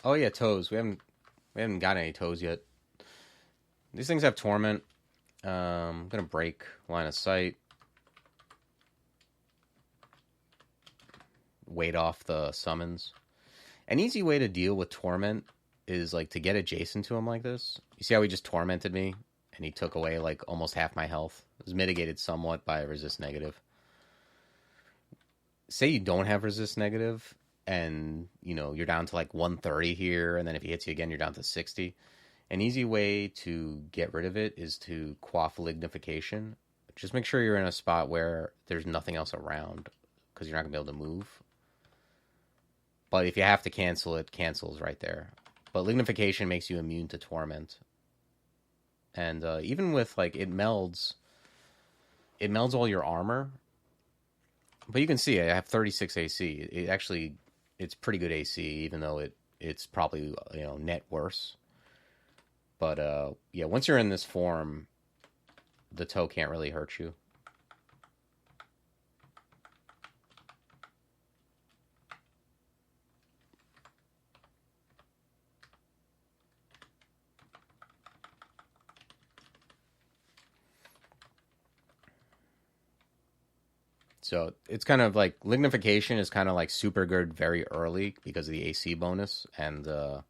Oh yeah, toes. We haven't got any toes yet. These things have torment. I'm gonna break line of sight. Wait off the summons. An easy way to deal with torment is like to get adjacent to him like this. You see how he just tormented me and he took away like almost half my health. It was mitigated somewhat by resist negative. Say you don't have resist negative and you're down to like 130 here, and then if he hits you again you're down to 60. An easy way to get rid of it is to quaff lignification. Just make sure you're in a spot where there's nothing else around, because you're not gonna be able to move. But if you have to cancel, it cancels right there. But lignification makes you immune to torment, and even with like it melds all your armor. But you can see I have 36 AC. It's pretty good AC, even though it's probably net worse. But yeah, once you're in this form, the toe can't really hurt you. So it's kind of like lignification is kind of like super good very early because of the AC bonus and the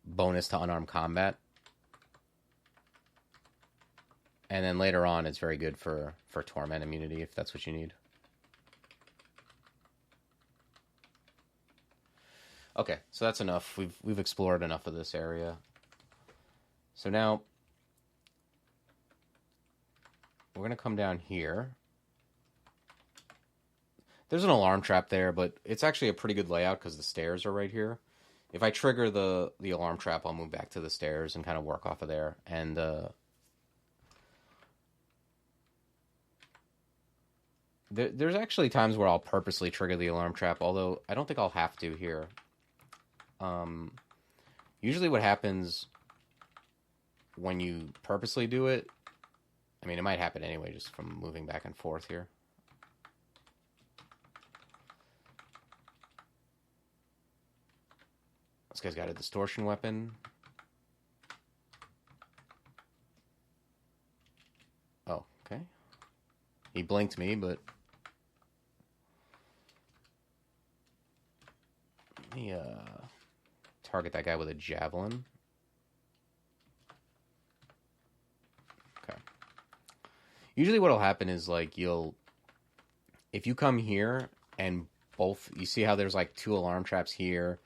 bonus to unarmed combat. And then later on, it's very good for torment immunity if that's what you need. Okay, so that's enough. We've explored enough of this area. So now we're going to come down here. There's an alarm trap there, but it's actually a pretty good layout because the stairs are right here. If I trigger the alarm trap, I'll move back to the stairs and kind of work off of there. And there's actually times where I'll purposely trigger the alarm trap, although I don't think I'll have to here. Usually what happens when you purposely do it, I mean, it might happen anyway just from moving back and forth here. This guy's got a distortion weapon. Oh, okay. He blinked me, but... Let me target that guy with a javelin. Okay. Usually what'll happen is, like, if you come here and both... You see how there's, like, 2 alarm traps here?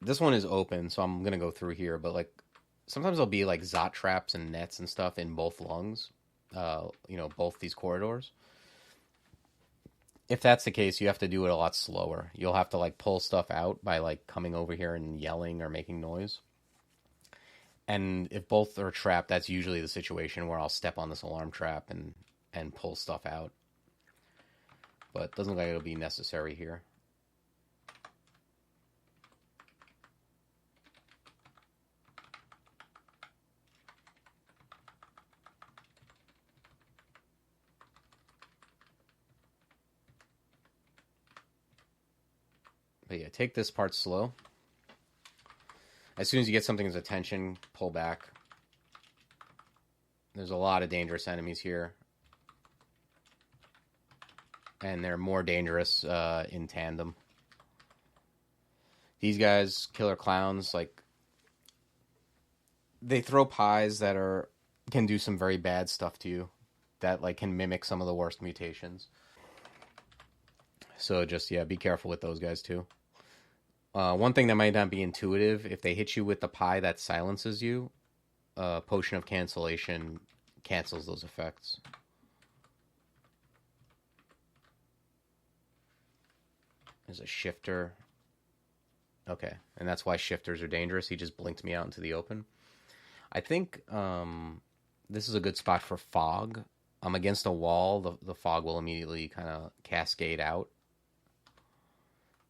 This one is open, so I'm going to go through here, but, like, sometimes there'll be, like, Zot traps and nets and stuff in both lungs. Both these corridors. If that's the case, you have to do it a lot slower. You'll have to, like, pull stuff out by, like, coming over here and yelling or making noise. And if both are trapped, that's usually the situation where I'll step on this alarm trap and pull stuff out. But it doesn't look like it'll be necessary here. But yeah, take this part slow. As soon as you get something's attention, pull back. There's a lot of dangerous enemies here. And they're more dangerous in tandem. These guys, killer clowns, like... They throw pies that can do some very bad stuff to you. That, like, can mimic some of the worst mutations. So just, yeah, be careful with those guys, too. One thing that might not be intuitive, if they hit you with the pie that silences you, Potion of Cancellation cancels those effects. There's a shifter. Okay, and that's why shifters are dangerous. He just blinked me out into the open. I think this is a good spot for fog. I'm against a wall. The fog will immediately kind of cascade out.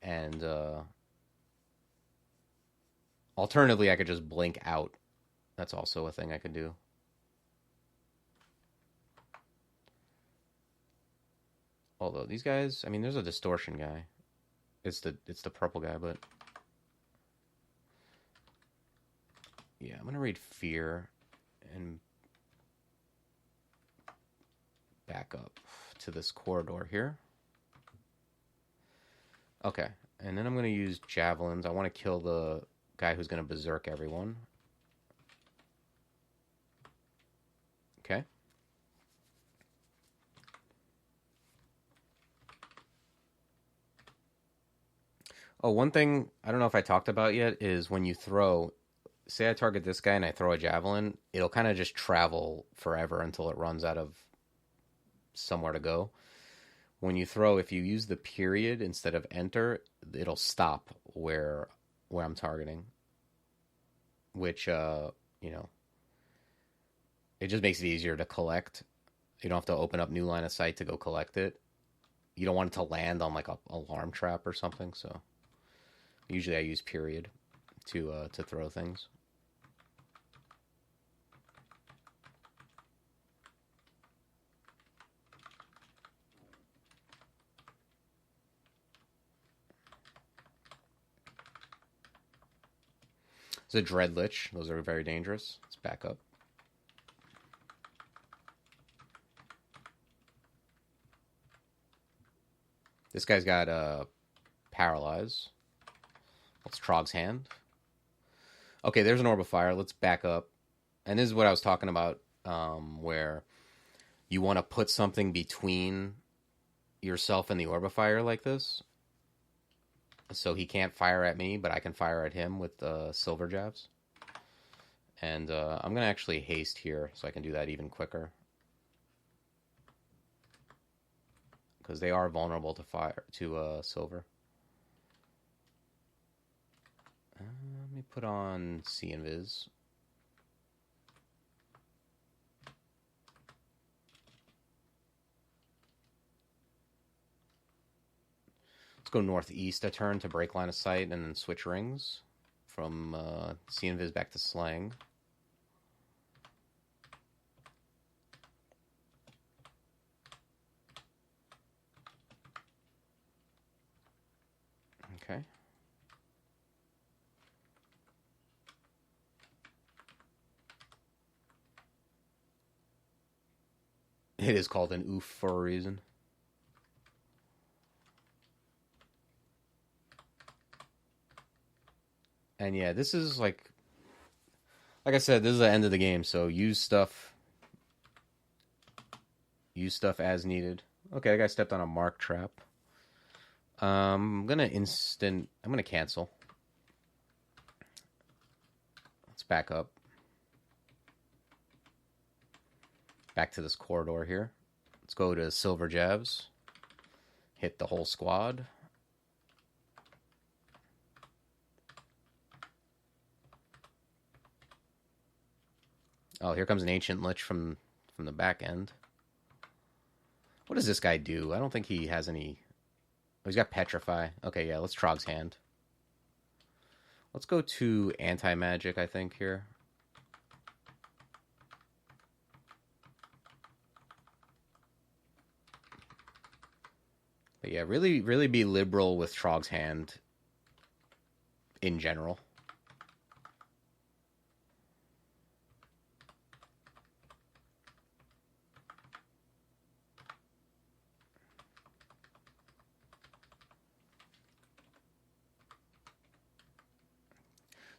And... alternatively, I could just blink out. That's also a thing I could do. Although these guys, I mean, there's a distortion guy. It's the purple guy, but yeah, I'm gonna read fear and back up to this corridor here. Okay, and then I'm gonna use javelins. I want to kill the guy who's going to berserk everyone. Okay. Oh, one thing I don't know if I talked about yet is when you throw, say I target this guy and I throw a javelin, it'll kind of just travel forever until it runs out of somewhere to go. When you throw, if you use the period instead of enter, it'll stop where I'm targeting, which, it just makes it easier to collect. You don't have to open up new line of sight to go collect it. You don't want it to land on, like, a alarm trap or something, so usually I use period to throw things. It's a Dread Lich. Those are very dangerous. Let's back up. This guy's got Paralyze. Let's Trog's Hand. Okay, there's an Orb of Fire. Let's back up. And this is what I was talking about, where you want to put something between yourself and the Orb of Fire like this. So he can't fire at me, but I can fire at him with the silver jabs. And I'm going to actually haste here so I can do that even quicker. Because they are vulnerable to fire, to silver. Let me put on See Invis. Let's go northeast a turn to break line of sight and then switch rings from See Invis back to Slang. Okay. It is called an oof for a reason. And yeah, this is like I said, this is the end of the game, so use stuff as needed. Okay, that guy stepped on a mark trap. I'm gonna cancel. Let's back up. Back to this corridor here. Let's go to Silver Jabs. Hit the whole squad. Oh, here comes an Ancient Lich from the back end. What does this guy do? I don't think he has any... Oh, he's got Petrify. Okay, yeah, let's Trog's Hand. Let's go to Anti-Magic, I think, here. But yeah, really, really be liberal with Trog's Hand in general.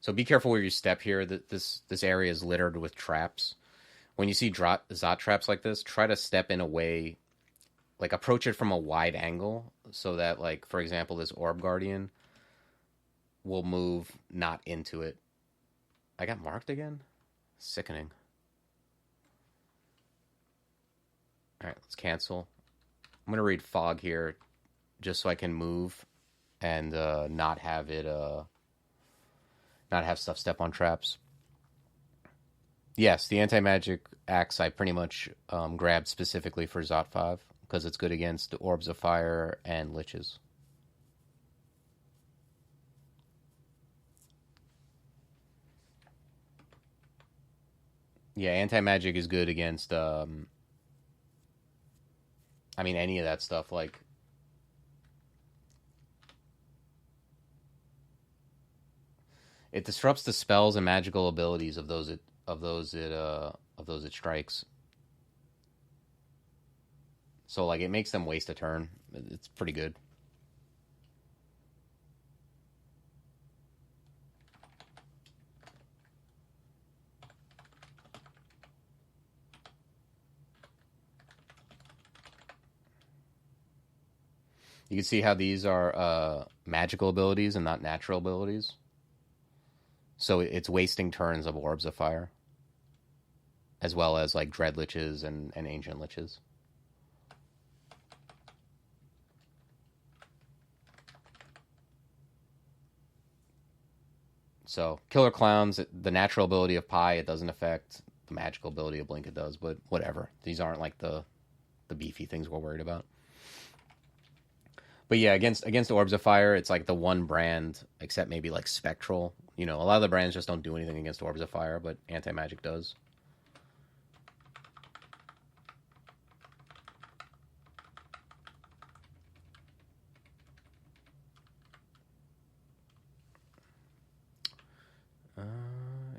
So be careful where you step here. This area is littered with traps. When you see Zot traps like this, try to step in a way, like approach it from a wide angle, so that, like, for example, this Orb Guardian will move not into it. I got marked again? Sickening. Alright, let's cancel. I'm going to read Fog here, just so I can move and not have it... not have stuff step on traps. Yes, the anti-magic axe I pretty much grabbed specifically for Zot 5, because it's good against Orbs of Fire and Liches. Yeah, anti-magic is good against, I mean, any of that stuff, like... It disrupts the spells and magical abilities of those it strikes. So, like, it makes them waste a turn. It's pretty good. You can see how these are magical abilities and not natural abilities. So it's wasting turns of Orbs of Fire, as well as, like, Dread Liches and Ancient Liches. So, Killer Clowns, the natural ability of Pi, it doesn't affect. The magical ability of Blink, it does, but whatever. These aren't, like, the beefy things we're worried about. But yeah, against Orbs of Fire, it's like the one brand, except maybe like Spectral. You know, a lot of the brands just don't do anything against Orbs of Fire, but Anti-Magic does.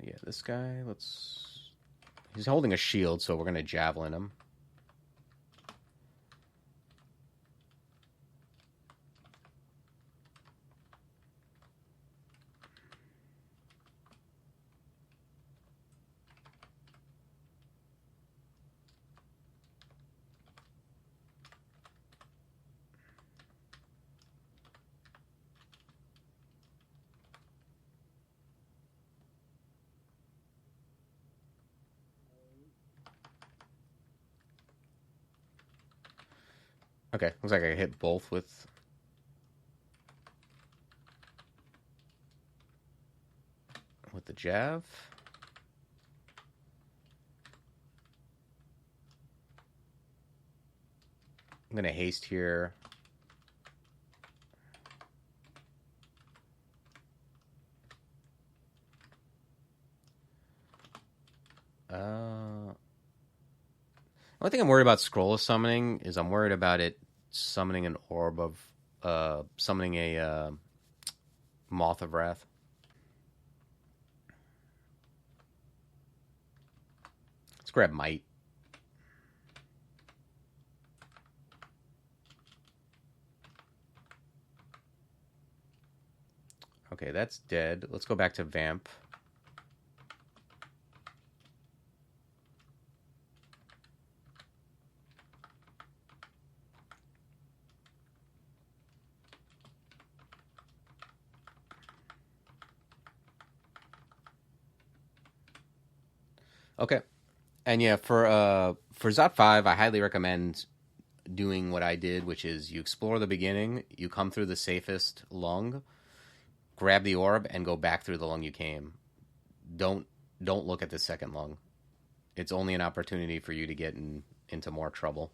Yeah, this guy, he's holding a shield, so we're going to Javelin him. Okay, looks like I hit both with... the Jav. I'm going to haste here. The only thing I'm worried about Scroll of Summoning is I'm worried about it summoning an Orb of... summoning a Moth of Wrath. Let's grab Might. Okay, that's dead. Let's go back to Vamp. Okay. And yeah, for Zot 5, I highly recommend doing what I did, which is you explore the beginning, you come through the safest lung, grab the orb, and go back through the lung you came. Don't look at the second lung. It's only an opportunity for you to get into more trouble.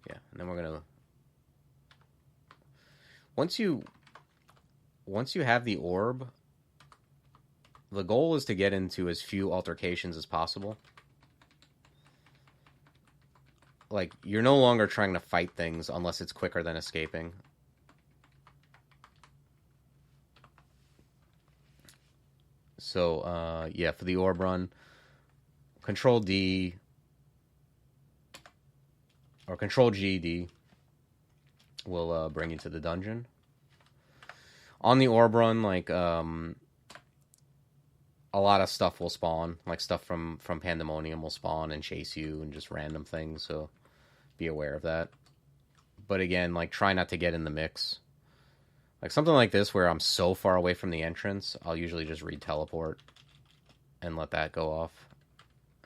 Yeah, and then we're gonna... Once you have the orb, the goal is to get into as few altercations as possible. Like, you're no longer trying to fight things unless it's quicker than escaping. So, yeah, for the orb run, Control D or Control GD will bring you to the dungeon. On the orb run, like, a lot of stuff will spawn. Like, stuff from Pandemonium will spawn and chase you and just random things, so be aware of that. But again, like, try not to get in the mix. Like, something like this where I'm so far away from the entrance, I'll usually just read Teleport and let that go off.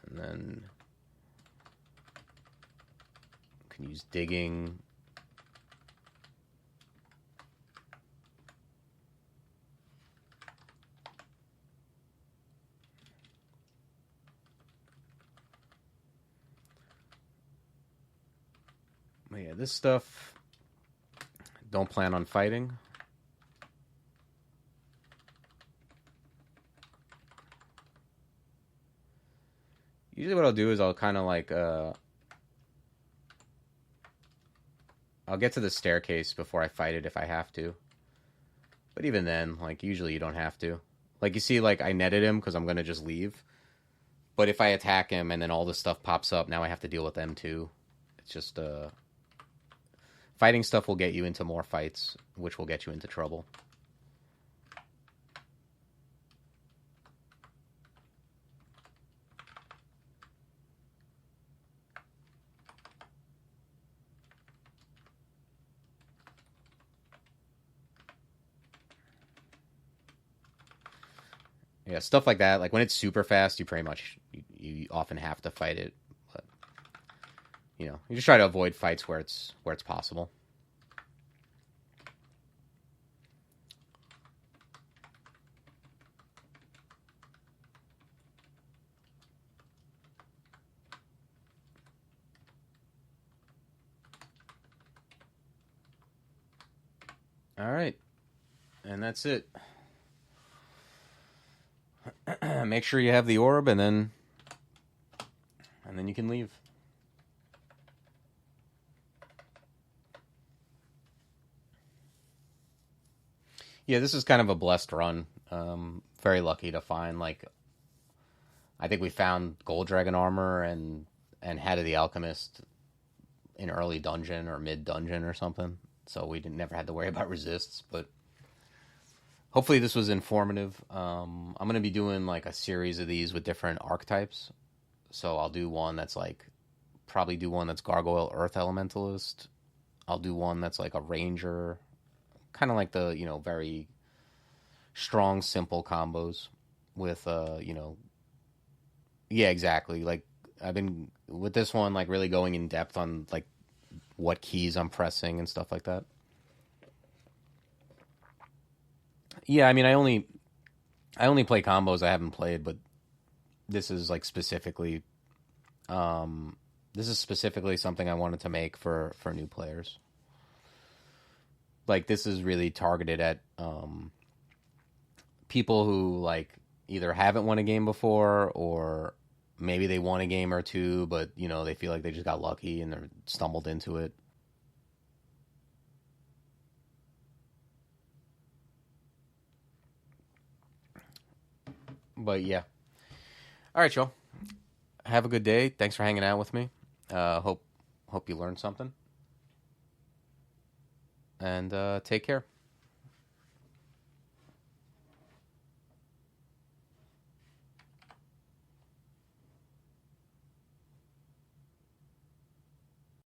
And then can use Digging. But yeah, this stuff, don't plan on fighting. Usually what I'll do is I'll kind of like, I'll get to the staircase before I fight it if I have to. But even then, like, usually you don't have to. Like, you see, like, I netted him because I'm going to just leave. But if I attack him and then all this stuff pops up, now I have to deal with them too. It's just, fighting stuff will get you into more fights, which will get you into trouble. Yeah, stuff like that. Like, when it's super fast, you pretty much, you often have to fight it. But, you know, you just try to avoid fights where it's possible. All right. And that's it. Make sure you have the orb, and then you can leave. Yeah, this is kind of a blessed run. Very lucky to find, like, I think we found Gold Dragon armor and Hat of the Alchemist in early dungeon or mid dungeon or something. So we never had to worry about resists, but hopefully this was informative. I'm going to be doing like a series of these with different archetypes. So I'll do one that's like, probably do one that's Gargoyle Earth Elementalist. I'll do one that's like a Ranger. Kind of like the, you know, very strong, simple combos with yeah, exactly. Like I've been with this one, like really going in depth on like what keys I'm pressing and stuff like that. Yeah, I mean, I only play combos I haven't played, but this is like specifically this is specifically something I wanted to make for new players. Like this is really targeted at people who like either haven't won a game before or maybe they won a game or two, but they feel like they just got lucky and they're stumbled into it. But yeah. All right, y'all. Have a good day. Thanks for hanging out with me. Hope you learned something. And take care.